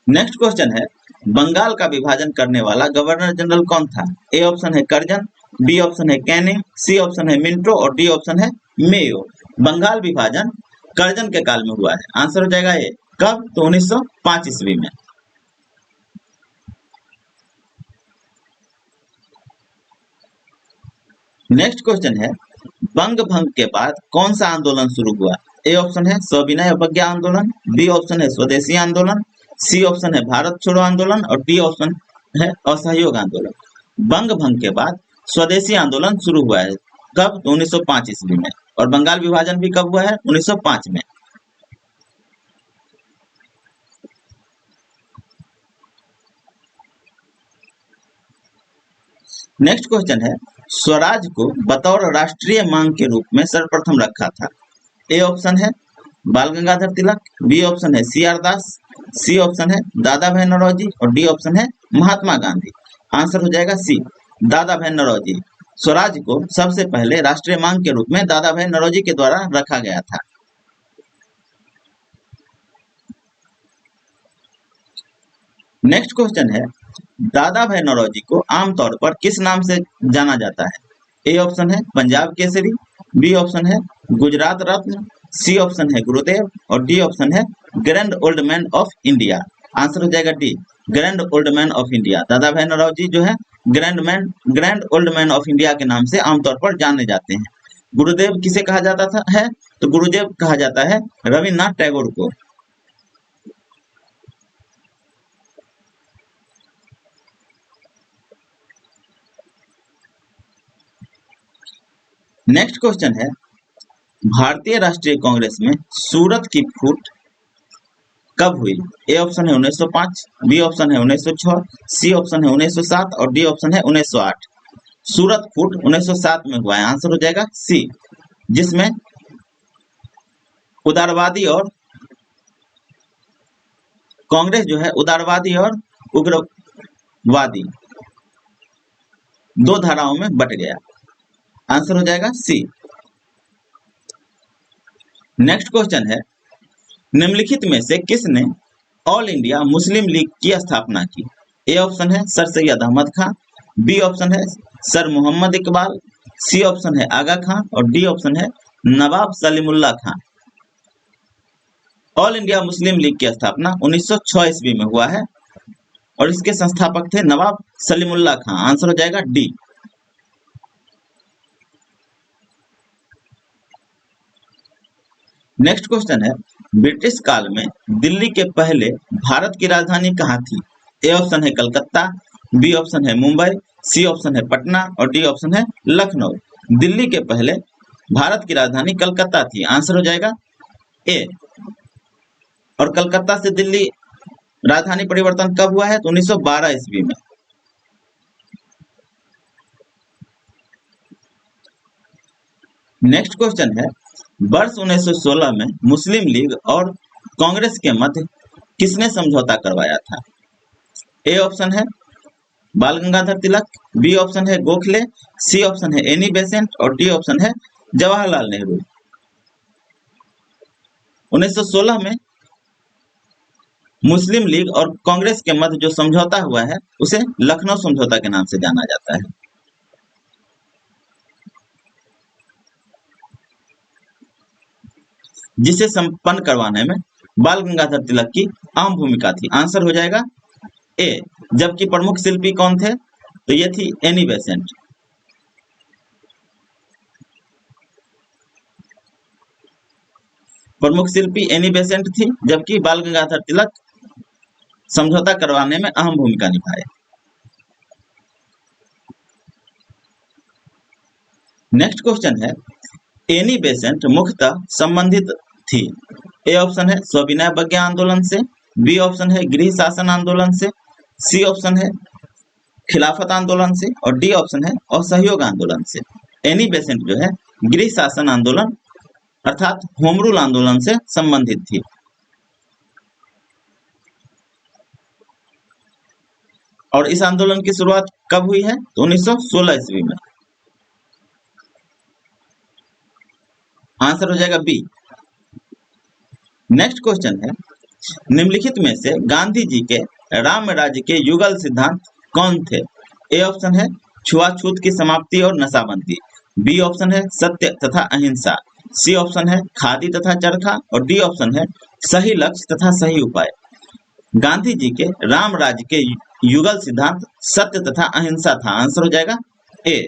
नेक्स्ट क्वेश्चन है, बंगाल का विभाजन करने वाला गवर्नर जनरल कौन था? ए ऑप्शन है कर्जन, बी ऑप्शन है कैनिंग, सी ऑप्शन है मिंटो और डी ऑप्शन है मेयो। बंगाल विभाजन कर्जन के काल में हुआ है। आंसर हो जाएगा ए। कब? तो 1905 ईस्वी में। नेक्स्ट क्वेश्चन है, बंग भंग के बाद कौन सा आंदोलन शुरू हुआ? ए ऑप्शन है सविनय अवज्ञा आंदोलन, बी ऑप्शन है स्वदेशी आंदोलन, सी ऑप्शन है भारत छोड़ो आंदोलन और डी ऑप्शन है असहयोग आंदोलन। बंग भंग के बाद स्वदेशी आंदोलन शुरू हुआ है। कब? तो 1905 ईस्वी में। और बंगाल विभाजन भी कब हुआ है? 1905 में। नेक्स्ट क्वेश्चन है, स्वराज को बतौर राष्ट्रीय मांग के रूप में सर्वप्रथम रखा था। ए ऑप्शन है बाल गंगाधर तिलक, बी ऑप्शन है C are Das, C option है दादा भाई नौरोजी और डी ऑप्शन है महात्मा गांधी। आंसर हो जाएगा सी दादा भाई नौरोजी। स्वराज को सबसे पहले राष्ट्रीय मांग के रूप में दादा भाई नौरोजी के द्वारा रखा गया था। नेक्स्ट क्वेश्चन है, दादा भाई नौरोजी को आमतौर पर किस नाम से जाना जाता है? ए ऑप्शन है पंजाब केसरी, बी ऑप्शन है गुजरात रत्न, सी ऑप्शन है गुरुदेव और डी ऑप्शन है grand old man of India. Answer हो जाएगा D grand old man of India. दादा भाई नौरोजी जो है grand old man of India के नाम से आमतौर पर जाने जाते हैं। गुरुदेव किसे कहा जाता था है? तो गुरुदेव कहा जाता है रविन्द्रनाथ टैगोर को। नेक्स्ट क्वेश्चन है, भारतीय राष्ट्रीय कांग्रेस में सूरत की फूट कब हुई? ए ऑप्शन है 1905, बी ऑप्शन है 1906, सी ऑप्शन है 1907 और डी ऑप्शन है 1908। सूरत फूट 1907 में हुआ है। आंसर हो जाएगा सी, जिसमें उदारवादी और कांग्रेस जो है उदारवादी और उग्रवादी दो धाराओं में बट गया। आंसर हो जाएगा सी। नेक्स्ट क्वेश्चन है, निम्नलिखित में से किसने ऑल इंडिया मुस्लिम लीग की स्थापना की? ए ऑप्शन है sir Syed Ahmad Khan, B option है sir Mohammad Iqbal, C option है आगा खान और डी ऑप्शन है Nawab Salimullah Khan. All India Muslim League की स्थापना 1906 ईस्वी में हुआ है और इसके संस्थापक थे नवाब सलीमुल्लाह खान। आंसर हो जाएगा डी। नेक्स्ट क्वेश्चन है, ब्रिटिश काल में दिल्ली के पहले भारत की राजधानी कहाँ थी? ए ऑप्शन है कलकत्ता, बी ऑप्शन है मुंबई, सी ऑप्शन है पटना और डी ऑप्शन है लखनऊ। दिल्ली के पहले भारत की राजधानी कलकत्ता थी। आंसर हो जाएगा ए। और कलकत्ता से दिल्ली राजधानी परिवर्तन कब हुआ है? तो 1912 ईस्वी में। नेक्स्ट क्वेश्चन है, वर्ष 1916 में मुस्लिम लीग और कांग्रेस के मध्य किसने समझौता करवाया था? ए ऑप्शन है बाल गंगाधर तिलक, बी ऑप्शन है गोखले, सी ऑप्शन है एनी बेसेंट और डी ऑप्शन है जवाहरलाल नेहरू। 1916 में मुस्लिम लीग और कांग्रेस के मध्य जो समझौता हुआ है उसे लखनऊ समझौता के नाम से जाना जाता है। जिसे संपन्न करवाने में बाल गंगाधर तिलक की अहम भूमिका थी। आंसर हो जाएगा ए। जबकि प्रमुख शिल्पी कौन थे? तो ये थी एनी बेसेंट। प्रमुख शिल्पी एनी बेसेंट थी, जबकि बाल गंगाधर तिलक समझौता करवाने में अहम भूमिका निभाए। नेक्स्ट क्वेश्चन है, एनी बेसेंट मुख्यतः संबंधित थी। ए ऑप्शन है स्वविनय बज्ञा आंदोलन से, बी ऑप्शन है गृह शासन आंदोलन से, सी ऑप्शन है खिलाफत आंदोलन से और डी ऑप्शन है असहयोग आंदोलन से। एनी बेसेंट जो है गृह शासन आंदोलन अर्थात होम रूल आंदोलन से संबंधित थी। और इस आंदोलन की शुरुआत कब हुई है? तो 1916 ईस्वी में। आंसर हो जाएगा बी। नेक्स्ट क्वेश्चन है, निम्नलिखित में से गांधी जी के राम राज्य के युगल सिद्धांत कौन थे? ए ऑप्शन है छुआछूत की समाप्ति और नशाबंदी, बी ऑप्शन है सत्य तथा अहिंसा, सी ऑप्शन है खादी तथा चरखा और डी ऑप्शन है सही लक्ष्य तथा सही उपाय। गांधी जी के राम राज्य के युगल सिद्धांत सत्य तथा अहिंसा था। आंसर हो जाएगा ए।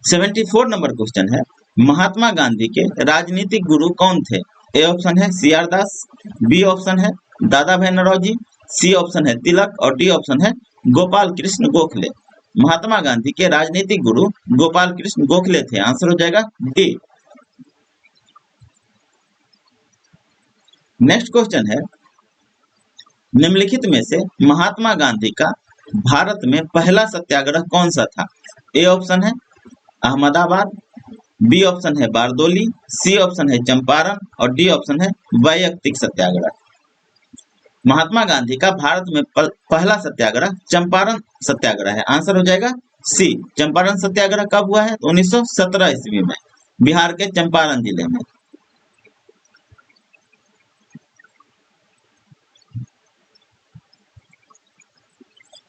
सेवेंटी 74 नंबर क्वेश्चन है, महात्मा गांधी के राजनीतिक गुरु कौन थे? ए ऑप्शन है C are Das, B option है दादा भाई नौरोजी, सी ऑप्शन है तिलक और डी ऑप्शन है गोपाल कृष्ण गोखले। महात्मा गांधी के राजनीतिक गुरु गोपाल कृष्ण गोखले थे। आंसर हो जाएगा डी। नेक्स्ट क्वेश्चन है, निम्नलिखित में से महात्मा गांधी का भारत में पहला सत्याग्रह कौन सा था? ए ऑप्शन है अहमदाबाद, बी ऑप्शन है बारदोली, सी ऑप्शन है चंपारण और डी ऑप्शन है वैयक्तिक सत्याग्रह। महात्मा गांधी का भारत में पहला सत्याग्रह चंपारण सत्याग्रह है। आंसर हो जाएगा सी। चंपारण सत्याग्रह कब हुआ है? तो 1917 ईस्वी में बिहार के चंपारण जिले में।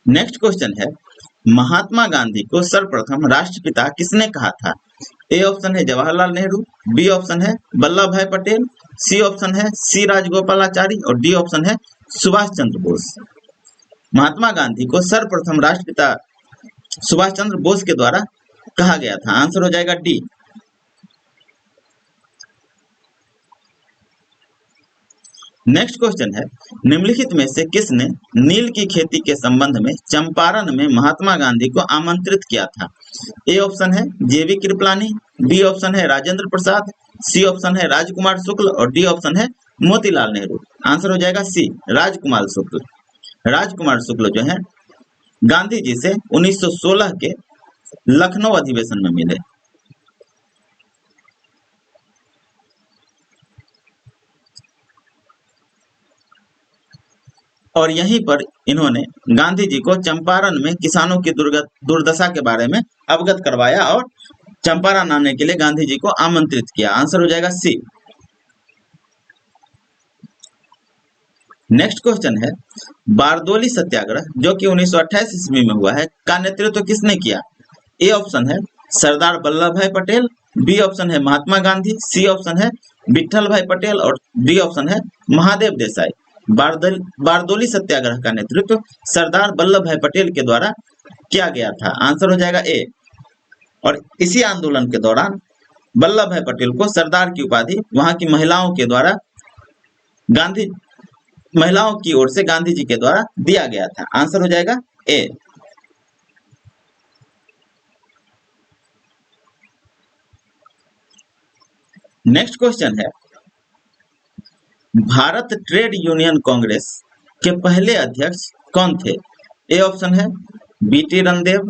नेक्स्ट क्वेश्चन है, महात्मा गांधी को सर्वप्रथम राष्ट्रपिता किसने कहा था? ए ऑप्शन है जवाहरलाल नेहरू, बी ऑप्शन है वल्लभ भाई पटेल, सी ऑप्शन है सी राजगोपालाचारी और डी ऑप्शन है सुभाष चंद्र बोस। महात्मा गांधी को सर्वप्रथम राष्ट्रपिता सुभाष चंद्र बोस के द्वारा कहा गया था। आंसर हो जाएगा डी। नेक्स्ट क्वेश्चन है, निम्नलिखित में से किसने नील की खेती के संबंध में चंपारण में महात्मा गांधी को आमंत्रित किया था? ए ऑप्शन है जेबी कृपलानी, बी ऑप्शन है राजेंद्र प्रसाद, सी ऑप्शन है राजकुमार शुक्ल और डी ऑप्शन है मोतीलाल नेहरू। आंसर हो जाएगा सी, राजकुमार शुक्ल। राजकुमार शुक्ल जो है गांधी जी से 1916 के लखनऊ अधिवेशन में मिले। और यहीं पर इन्होंने गांधी जी को चंपारण में किसानों की दुर्दशा के बारे में अवगत करवाया और चंपारण आने के लिए गांधी जी को आमंत्रित किया। आंसर हो जाएगा सी। नेक्स्ट क्वेश्चन है, बारदोली सत्याग्रह जो कि 1928 ईस्वी में हुआ है का नेतृत्व किसने किया? ए ऑप्शन है सरदार वल्लभ भाई पटेल, बी ऑप्शन है महात्मा गांधी, सी ऑप्शन है विठल भाई पटेल और डी ऑप्शन है महादेव देसाई। बारदोली सत्याग्रह का नेतृत्व सरदार वल्लभ भाई पटेल के द्वारा किया गया था। आंसर हो जाएगा ए। और इसी आंदोलन के दौरान वल्लभ भाई पटेल को सरदार की उपाधि वहां की महिलाओं के द्वारा महिलाओं की ओर से गांधी जी के द्वारा दिया गया था। आंसर हो जाएगा ए। नेक्स्ट क्वेश्चन है, भारत ट्रेड यूनियन कांग्रेस के पहले अध्यक्ष कौन थे? ए ऑप्शन है बीटी रणदेव,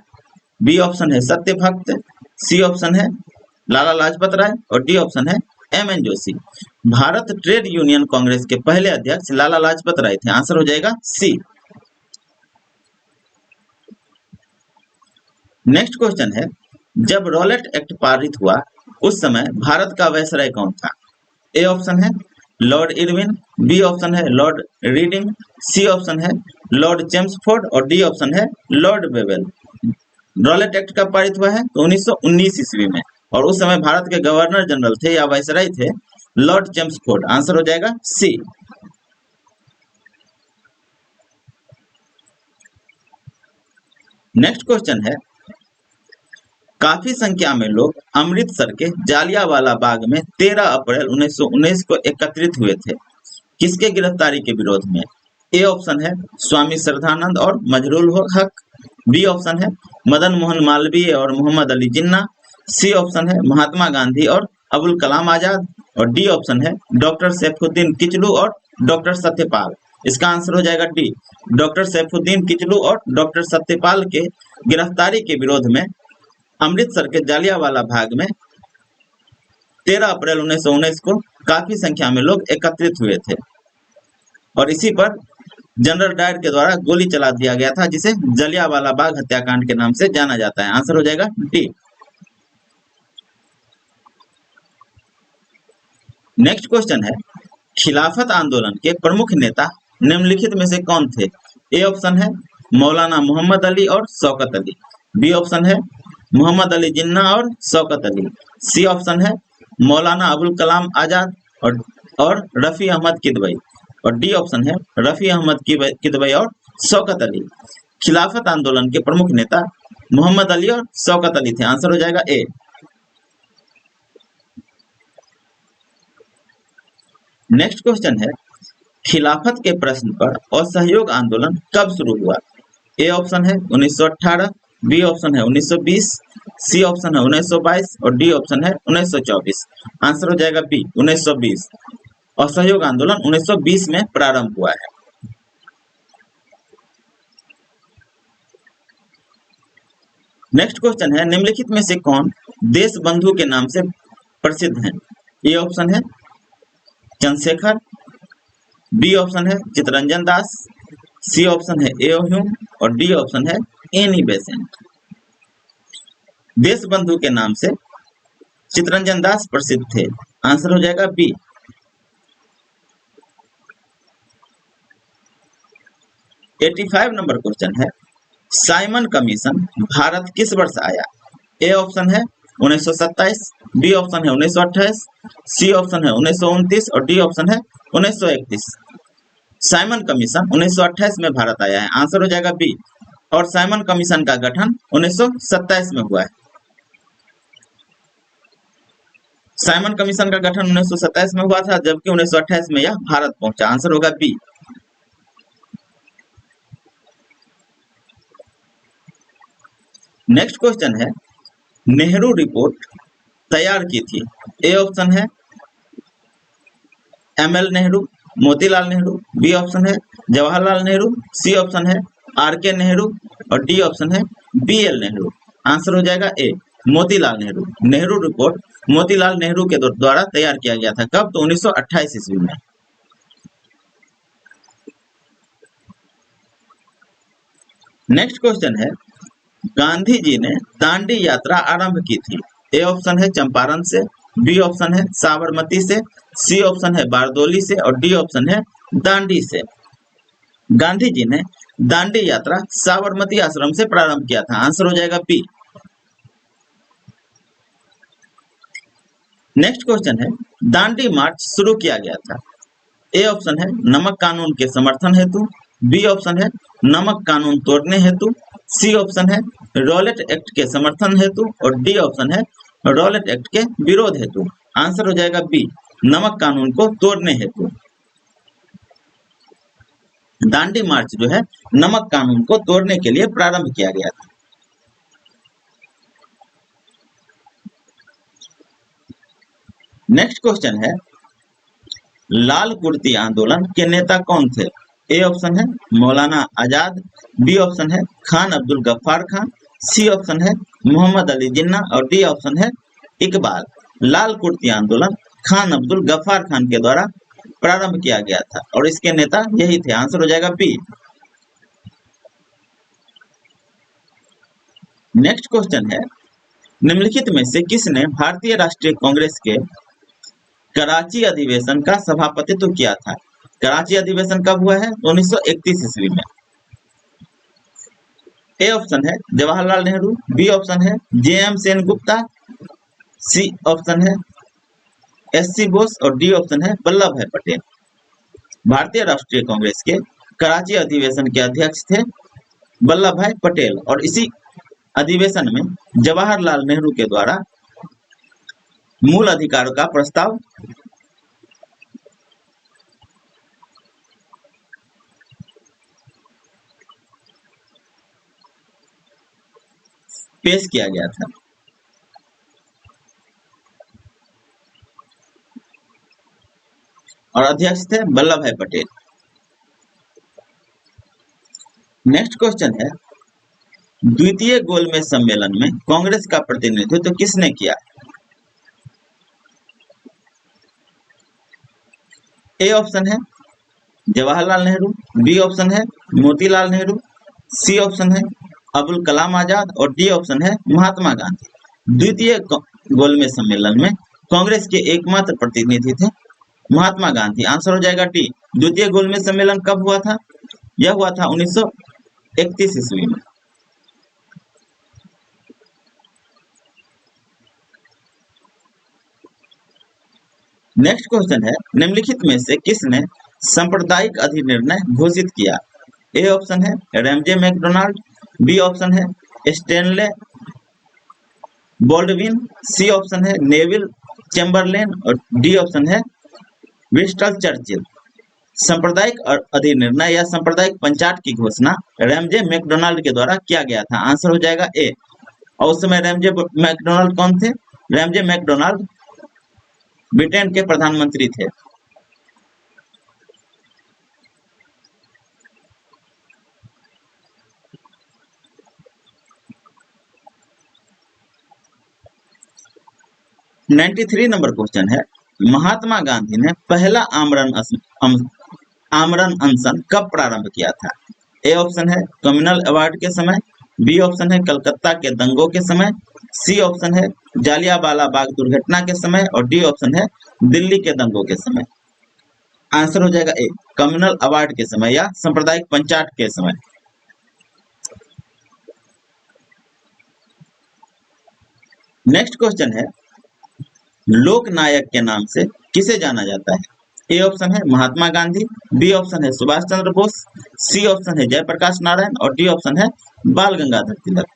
बी ऑप्शन है सत्यभक्त, सी ऑप्शन है लाला लाजपत राय और डी ऑप्शन है M.N.. Joshi. Bharat trade union Congress के पहले अध्यक्ष लाला लाजपत राय थे। आंसर हो जाएगा सी। नेक्स्ट क्वेश्चन है, जब रॉलेट एक्ट पारित हुआ उस समय भारत का वायसराय कौन था? ए ऑप्शन है लॉर्ड इरविन, बी ऑप्शन है लॉर्ड रीडिंग, सी ऑप्शन है लॉर्ड चेम्सफोर्ड और डी ऑप्शन है लॉर्ड बेवेल। रॉलेट एक्ट कब पारित हुआ है? तो 1919 ईस्वी में, और उस समय भारत के गवर्नर जनरल थे या वायसराय थे लॉर्ड चेम्सफोर्ड। आंसर हो जाएगा सी। नेक्स्ट क्वेश्चन है, काफी संख्या में लोग अमृतसर के जालियांवाला बाग में 13 अप्रैल 1919 को एकत्रित हुए थे, किसके गिरफ्तारी के विरोध में? ए ऑप्शन है स्वामी श्रद्धानंद और मजरूल हक, बी ऑप्शन है मदन मोहन मालवीय और मोहम्मद अली जिन्ना, सी ऑप्शन है महात्मा गांधी और अबुल कलाम आजाद और डी ऑप्शन है डॉक्टर सैफुद्दीन किचलू और डॉक्टर सत्यपाल। इसका आंसर हो जाएगा डी, डॉक्टर सैफुद्दीन किचलू और डॉक्टर सत्यपाल के गिरफ्तारी के विरोध में अमृतसर के जालियांवाला बाग में 13 अप्रैल 1919 को काफी संख्या में लोग एकत्रित हुए थे और इसी पर जनरल डायर के द्वारा गोली चला दिया गया था, जिसे जालियांवाला बाग हत्याकांड के नाम से जाना जाता है। आंसर हो जाएगा डी। नेक्स्ट क्वेश्चन है, खिलाफत आंदोलन के प्रमुख नेता निम्नलिखित में से कौन थे? ए ऑप्शन है मौलाना मोहम्मद अली और शौकत अली, बी ऑप्शन है मोहम्मद अली जिन्ना और शौकत अली, सी ऑप्शन है मौलाना अबुल कलाम आजाद और रफी अहमद किदवई और डी ऑप्शन है रफी अहमद किदवई और शौकत अली। खिलाफत आंदोलन के प्रमुख नेता मोहम्मद अली और शौकत अली थे। आंसर हो जाएगा ए। नेक्स्ट क्वेश्चन है, खिलाफत के प्रश्न पर असहयोग आंदोलन कब शुरू हुआ? ए ऑप्शन है 1918, बी ऑप्शन है 1920, सी ऑप्शन है 1922 और डी ऑप्शन है 1924। आंसर हो जाएगा बी, 1920। असहयोग आंदोलन 1920 में प्रारंभ हुआ है। नेक्स्ट क्वेश्चन है, निम्नलिखित में से कौन देश बंधु के नाम से प्रसिद्ध हैं? ए ऑप्शन है चंद्रशेखर, बी ऑप्शन है चित्तरंजन दास, सी ऑप्शन है एओ ह्यूम और डी ऑप्शन है एनी बेसेंट। देश बंधु के नाम से चित्तरंजन दास प्रसिद्ध थे। आंसर हो जाएगा बी। नंबर क्वेश्चन है, साइमन कमीशन भारत किस वर्ष आया? ए ऑप्शन है 1927, बी ऑप्शन है 1928, सी ऑप्शन है 1929 और डी ऑप्शन है 1931। साइमन कमीशन 1928 में भारत आया है। आंसर हो जाएगा बी। और साइमन कमीशन का गठन 1927 में हुआ है। साइमन कमीशन का गठन 1927 में हुआ था, जबकि 1928 में यह भारत पहुंचा। आंसर होगा बी। नेक्स्ट क्वेश्चन है, नेहरू रिपोर्ट तैयार की थी। ए ऑप्शन है ML Nehru, Motilal Nehru, B option है जवाहरलाल नेहरू, सी ऑप्शन है आरके नेहरू और डी ऑप्शन है बीएल नेहरू। आंसर हो जाएगा ए, मोतीलाल नेहरू। नेहरू रिपोर्ट मोतीलाल नेहरू के द्वारा तैयार किया गया था। कब? तो 1928 ईस्वी में। नेक्स्ट क्वेश्चन है, गांधी जी ने दांडी यात्रा आरंभ की थी। ए ऑप्शन है चंपारण से, बी ऑप्शन है साबरमती से, सी ऑप्शन है बारदोली से और डी ऑप्शन है दांडी से। गांधी जी ने दांडी यात्रा साबरमती आश्रम से प्रारंभ किया था। आंसर हो जाएगा बी। नेक्स्ट क्वेश्चन है, दांडी मार्च शुरू किया गया था। ए ऑप्शन है नमक कानून के समर्थन हेतु, बी ऑप्शन है नमक कानून तोड़ने हेतु, सी ऑप्शन है रॉलेट एक्ट के समर्थन हेतु और डी ऑप्शन है रॉलेट एक्ट के विरोध हेतु। आंसर हो जाएगा बी, नमक कानून को तोड़ने हेतु। दांडी मार्च जो है नमक कानून को तोड़ने के लिए प्रारंभ किया गया था। नेक्स्ट क्वेश्चन है, लाल कुर्ती आंदोलन के नेता कौन थे। ए ऑप्शन है मौलाना आजाद, बी ऑप्शन है खान अब्दुल गफ्फार खान, सी ऑप्शन है मोहम्मद अली जिन्ना और डी ऑप्शन है इकबाल। लाल कुर्ती आंदोलन खान अब्दुल गफ्फार खान के द्वारा प्रारंभ किया गया था और इसके नेता यही थे। आंसर हो जाएगा बी। नेक्स्ट क्वेश्चन है, निम्नलिखित में से किसने भारतीय राष्ट्रीय कांग्रेस के कराची अधिवेशन का सभापतित्व किया था। कराची अधिवेशन कब हुआ है? 1931 ईस्वी में। ए ऑप्शन है जवाहरलाल नेहरू, बी ऑप्शन है जेएम सेनगुप्ता, सी ऑप्शन है एससी बोस और डी ऑप्शन है वल्लभ भाई पटेल। भारतीय राष्ट्रीय कांग्रेस के कराची अधिवेशन के अध्यक्ष थे वल्लभ भाई पटेल और इसी अधिवेशन में जवाहरलाल नेहरू के द्वारा मूल अधिकारों का प्रस्ताव पेश किया गया था। और अध्यक्ष थे वल्लभ भाई पटेल। नेक्स्ट क्वेश्चन है, द्वितीय गोलमेज सम्मेलन में कांग्रेस का प्रतिनिधित्व किसने किया। ए ऑप्शन है जवाहरलाल नेहरू, बी ऑप्शन है मोतीलाल नेहरू, सी ऑप्शन है अबुल कलाम आजाद और डी ऑप्शन है महात्मा गांधी। द्वितीय गोलमेज सम्मेलन में कांग्रेस के एकमात्र प्रतिनिधि थे महात्मा गांधी। आंसर हो जाएगा डी। द्वितीय गोलमेज सम्मेलन कब हुआ था? यह हुआ था 1931 ईस्वी में। नेक्स्ट क्वेश्चन है, निम्नलिखित में से किसने सांप्रदायिक अधिनिर्णय घोषित किया। ए ऑप्शन है रैमजे मैकडोनाल्ड, बी ऑप्शन है स्टेनले बोल्डविन, सी ऑप्शन है नेविल चैम्बरलेन और डी ऑप्शन है विंस्टन चर्चिल। सांप्रदायिक अधिनिर्णय या सांप्रदायिक पंचायत की घोषणा रैमजे मैकडोनाल्ड के द्वारा किया गया था। आंसर हो जाएगा ए। और उस समय रैमजे मैकडोनाल्ड कौन थे? रैमजे मैकडोनाल्ड ब्रिटेन के प्रधानमंत्री थे। (93) नंबर क्वेश्चन है, महात्मा गांधी ने पहला आमरण अनशन कब प्रारंभ किया था। ए ऑप्शन है कम्युनल अवार्ड के समय, बी ऑप्शन है कलकत्ता के दंगों के समय, सी ऑप्शन है जालियांवाला बाग दुर्घटना के समय और डी ऑप्शन है दिल्ली के दंगों के समय। आंसर हो जाएगा ए, कम्युनल अवार्ड के समय या सांप्रदायिक पंचायत के समय। नेक्स्ट क्वेश्चन है, लोक नायक के नाम से किसे जाना जाता है। ए ऑप्शन है महात्मा गांधी, बी ऑप्शन है सुभाष चंद्र बोस, सी ऑप्शन है जयप्रकाश नारायण और डी ऑप्शन है बाल गंगाधर तिलक।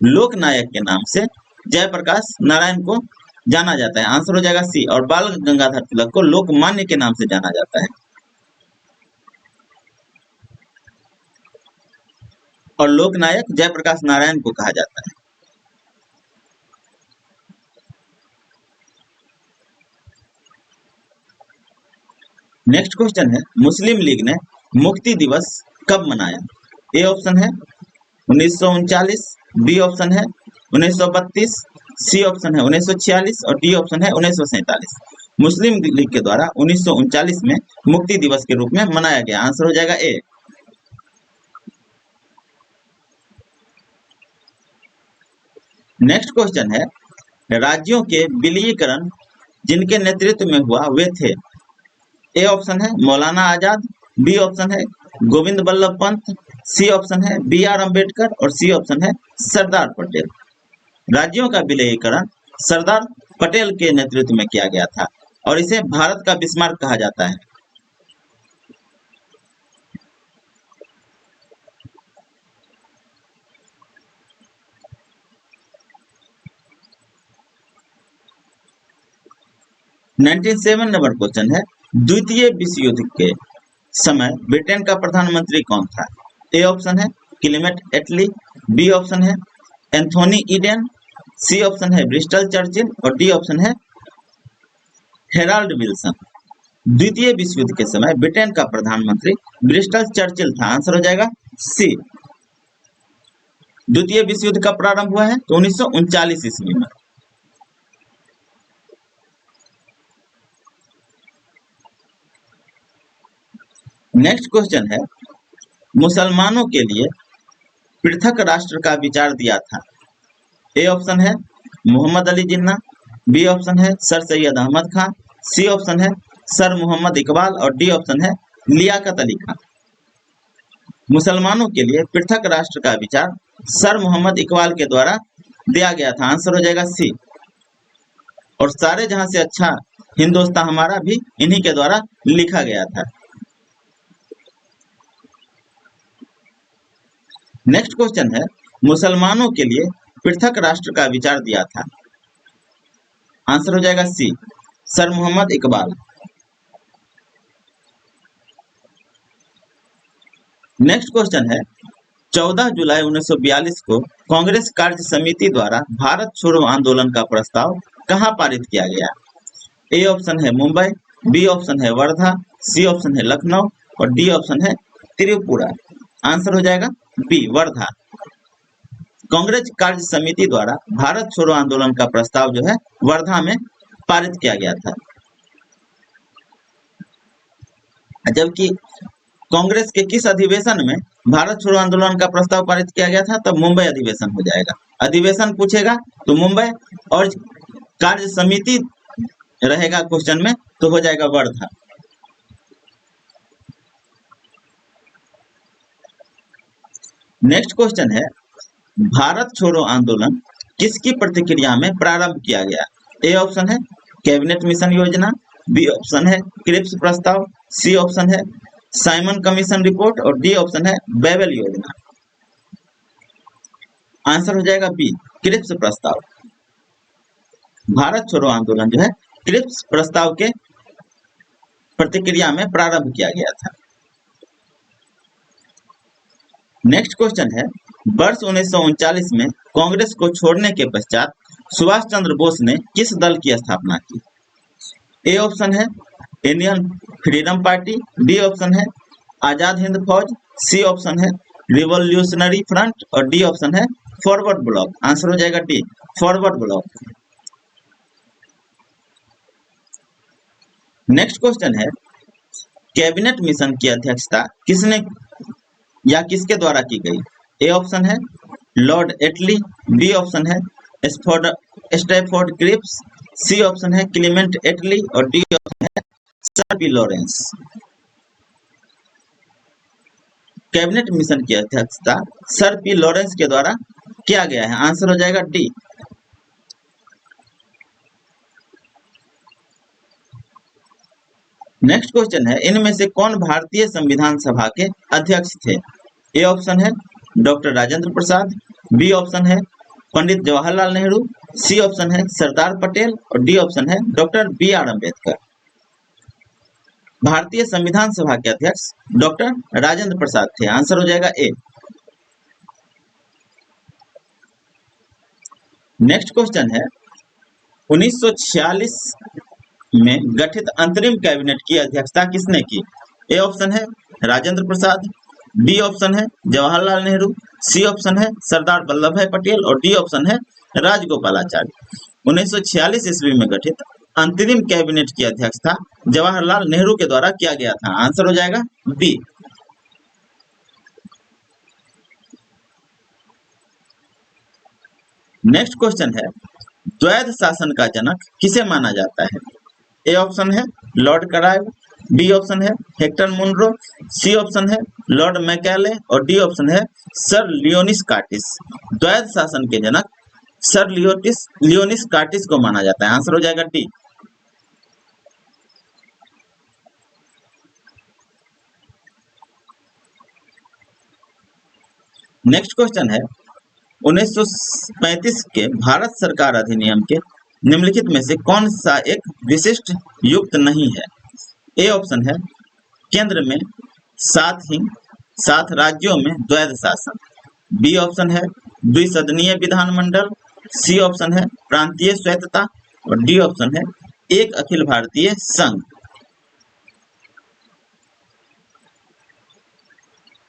लोक नायक के नाम से जयप्रकाश नारायण को जाना जाता है? आंसर हो जाएगा सी। और बाल गंगाधर तिलक को लोकमान्य के नाम से जाना जाता है। और लोकनायक जयप्रकाश नारायण को कहा जाता है। नेक्स्ट क्वेश्चन है, मुस्लिम लीग ने मुक्ति दिवस कब मनाया? ए ऑप्शन है 1939, बी ऑप्शन है 1932, सी ऑप्शन है 1946 और डी ऑप्शन है 1947। मुस्लिम लीग के द्वारा 1939 में मुक्ति दिवस के रूप में मनाया गया। आंसर हो जाएगा ए। नेक्स्ट क्वेश्चन है, राज्यों के विलीनीकरण जिनके नेतृत्व में हुआ वे थे? ए ऑप्शन है मौलाना आजाद, बी ऑप्शन है गोविंद बल्लभ पंत, सी ऑप्शन है बी आर अम्बेडकर और सी ऑप्शन है सरदार पटेल। राज्यों का विलयीकरण सरदार पटेल के नेतृत्व में किया गया था और इसे भारत का बिस्मार्क कहा जाता है। नंबर क्वेश्चन है, द्वितीय विश्व युद्ध के समय ब्रिटेन का प्रधानमंत्री कौन था? ए ऑप्शन है क्लेमेंट एटली, बी ऑप्शन है एंथोनी ईडेन, सी ऑप्शन है ब्रिस्टल चर्चिल और डी ऑप्शन है हेराल्ड विल्सन। द्वितीय विश्व युद्ध के समय ब्रिटेन का प्रधानमंत्री ब्रिस्टल चर्चिल था। आंसर हो जाएगा सी। द्वितीय विश्व युद्ध कब प्रारंभ हुआ है? तो 1939 ईस्वी में। नेक्स्ट क्वेश्चन है, मुसलमानों के लिए पृथक राष्ट्र का विचार दिया था? ए ऑप्शन है मोहम्मद अली जिन्ना, बी ऑप्शन है sir Syed Ahmad Khan, C option है सर मोहम्मद इकबाल और डी ऑप्शन है लियाकत अली खान। मुसलमानों के लिए पृथक राष्ट्र का विचार सर मोहम्मद इकबाल के द्वारा दिया गया था। आंसर हो जाएगा सी। और सारे जहां से अच्छा हिंदुस्तान हमारा भी इन्हीं के द्वारा लिखा गया था। नेक्स्ट क्वेश्चन है, मुसलमानों के लिए पृथक राष्ट्र का विचार दिया था? आंसर हो जाएगा C, sir Mohammad Iqbal. Next question है, 14 जुलाई 1942 को कांग्रेस कार्य समिति द्वारा भारत छोड़ो आंदोलन का प्रस्ताव कहां पारित किया गया? ए ऑप्शन है मुंबई, बी ऑप्शन है वर्धा, सी ऑप्शन है लखनऊ और डी ऑप्शन है त्रिपुरा। आंसर हो जाएगा बी, वर्धा। कांग्रेस कार्य समिति द्वारा भारत छोड़ो आंदोलन का प्रस्ताव जो है वर्धा में पारित किया गया था। जबकि कांग्रेस के किस अधिवेशन में भारत छोड़ो आंदोलन का प्रस्ताव पारित किया गया था? तब मुंबई अधिवेशन हो जाएगा। अधिवेशन पूछेगा तो मुंबई और कार्य समिति रहेगा क्वेश्चन में तो हो जाएगा वर्धा। नेक्स्ट क्वेश्चन है, भारत छोड़ो आंदोलन किसकी प्रतिक्रिया में प्रारंभ किया गया? ए ऑप्शन है कैबिनेट मिशन योजना, बी ऑप्शन है क्रिप्स प्रस्ताव, सी ऑप्शन है साइमन कमीशन रिपोर्ट और डी ऑप्शन है बेबल योजना। आंसर हो जाएगा बी, क्रिप्स प्रस्ताव। भारत छोड़ो आंदोलन जो है क्रिप्स प्रस्ताव के प्रतिक्रिया में प्रारंभ किया गया था। नेक्स्ट क्वेश्चन है, वर्ष 1939 में कांग्रेस को छोड़ने के पश्चात सुभाष चंद्र बोस ने किस दल की स्थापना की? ए ऑप्शन है Indian freedom party, B option है आजाद हिंद फौज, सी ऑप्शन है रिवॉल्यूशनरी फ्रंट और डी ऑप्शन है फॉरवर्ड ब्लॉक। आंसर हो जाएगा D, forward bloc. Next question है, कैबिनेट मिशन की अध्यक्षता किसने या किसके द्वारा की गई? ए ऑप्शन है लॉर्ड एटली, बी ऑप्शन है स्टैफोर्ड क्रिप्स, सी ऑप्शन है क्लेमेंट एटली और डी ऑप्शन है sir P Lawrence. Cabinet mission की अध्यक्षता सर पी लॉरेंस के द्वारा किया गया है। आंसर हो जाएगा डी। नेक्स्ट क्वेश्चन है, इनमें से कौन भारतीय संविधान सभा के अध्यक्ष थे? ए ऑप्शन है डॉक्टर राजेंद्र प्रसाद, बी ऑप्शन है पंडित जवाहरलाल नेहरू, सी ऑप्शन है सरदार पटेल और डी ऑप्शन है डॉक्टर बी आर अम्बेडकर। भारतीय संविधान सभा के अध्यक्ष डॉक्टर राजेंद्र प्रसाद थे। आंसर हो जाएगा ए। नेक्स्ट क्वेश्चन है 1946 में गठित अंतरिम कैबिनेट की अध्यक्षता किसने की? ए ऑप्शन है राजेंद्र प्रसाद, बी ऑप्शन है जवाहरलाल नेहरू, सी ऑप्शन है सरदार वल्लभ भाई पटेल और डी ऑप्शन है राजगोपालाचारी। 1946 ईस्वी में गठित अंतरिम कैबिनेट की अध्यक्षता जवाहरलाल नेहरू के द्वारा किया गया था। आंसर हो जाएगा बी। नेक्स्ट क्वेश्चन है द्वैध शासन का जनक किसे माना जाता है? ए ऑप्शन है लॉर्ड कराइव, बी ऑप्शन है हेक्टर मुनरो, सी ऑप्शन है लॉर्ड मैकाले और डी ऑप्शन है सर लियोनिस कार्टिस। द्वैध शासन के जनक सर लियोनिस कार्टिस को माना जाता है। आंसर हो जाएगा डी। नेक्स्ट क्वेश्चन है 1935 के भारत सरकार अधिनियम के निम्नलिखित में से कौन सा एक विशिष्ट युक्त नहीं है? ए ऑप्शन है केंद्र में 7 राज्यों में द्वैध शासन, बी ऑप्शन है द्विसदनीय विधानमंडल, सी ऑप्शन है प्रांतीय स्वायत्तता और डी ऑप्शन है एक अखिल भारतीय संघ।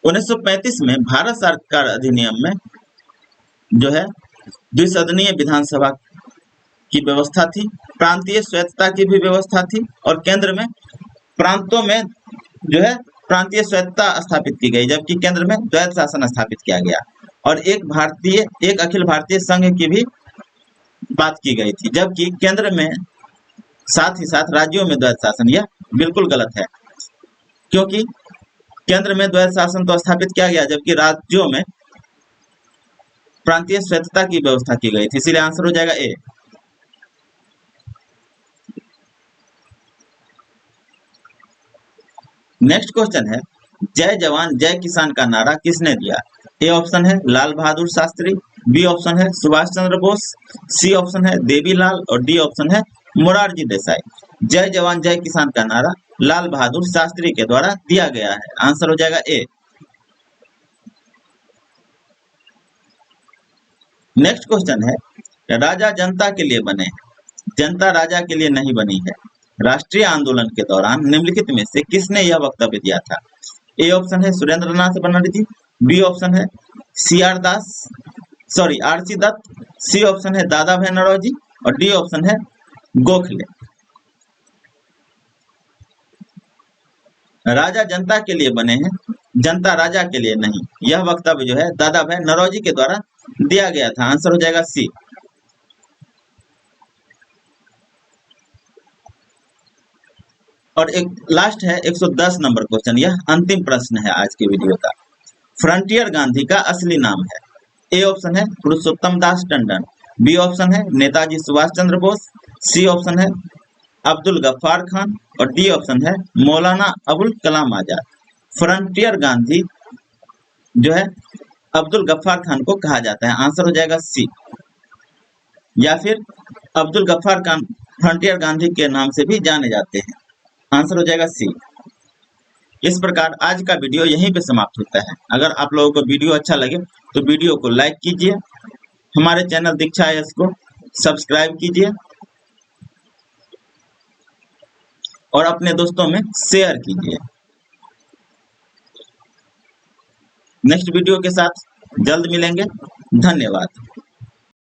1935 में भारत सरकार अधिनियम में जो है द्विसदनीय विधानसभा की व्यवस्था थी, प्रांतीय स्वायत्तता की भी व्यवस्था थी और केंद्र में प्रांतों में जो है प्रांतीय स्वायत्तता स्थापित की गई, जबकि केंद्र में द्वैध शासन स्थापित किया गया और एक अखिल भारतीय संघ की भी बात की गई थी, जबकि केंद्र में साथ ही साथ राज्यों में द्वैध शासन। यह बिल्कुल गलत है, क्योंकि केंद्र में द्वैध शासन तो स्थापित किया गया जबकि राज्यों में प्रांतीय स्वायत्तता की व्यवस्था की गई थी, इसलिए आंसर हो जाएगा ए। नेक्स्ट क्वेश्चन है जय जवान जय किसान का नारा किसने दिया? ए ऑप्शन है लाल बहादुर शास्त्री, बी ऑप्शन है सुभाष चंद्र बोस, सी ऑप्शन है देवीलाल और डी ऑप्शन है मोरारजी देसाई। जय जवान जय किसान का नारा लाल बहादुर शास्त्री के द्वारा दिया गया है। आंसर हो जाएगा ए। नेक्स्ट क्वेश्चन है राजा जनता के लिए बने, जनता राजा के लिए नहीं बनी है। राष्ट्रीय आंदोलन के दौरान निम्नलिखित में से किसने यह वक्तव्य दिया था? ए ऑप्शन है सुरेंद्रनाथ बनर्जी, बी ऑप्शन है आरसी दत्त, सी ऑप्शन है दादा भाई नौरोजी और डी ऑप्शन है गोखले। राजा जनता के लिए बने हैं, जनता राजा के लिए नहीं, यह वक्तव्य जो है दादा भाई नौरोजी के द्वारा दिया गया था। आंसर हो जाएगा सी। और एक लास्ट है 110 नंबर क्वेश्चन, यह अंतिम प्रश्न है आज के वीडियो का। फ्रंटियर गांधी का असली नाम है? ए ऑप्शन है पुरुषोत्तम दास टंडन, बी ऑप्शन है नेताजी सुभाष चंद्र बोस, सी ऑप्शन है अब्दुल गफ्फार खान और डी ऑप्शन है मौलाना अबुल कलाम आजाद। फ्रंटियर गांधी जो है अब्दुल गफ्फार खान को कहा जाता है। आंसर हो जाएगा सी। या फिर अब्दुल गफ्फार खान फ्रंटियर गांधी के नाम से भी जाने जाते हैं। आंसर हो जाएगा सी। इस प्रकार आज का वीडियो यहीं पे समाप्त होता है। अगर आप लोगों को वीडियो अच्छा लगे तो वीडियो को लाइक कीजिए, हमारे चैनल दीक्षा IAS को सब्सक्राइब कीजिए और अपने दोस्तों में शेयर कीजिए। नेक्स्ट वीडियो के साथ जल्द मिलेंगे। धन्यवाद।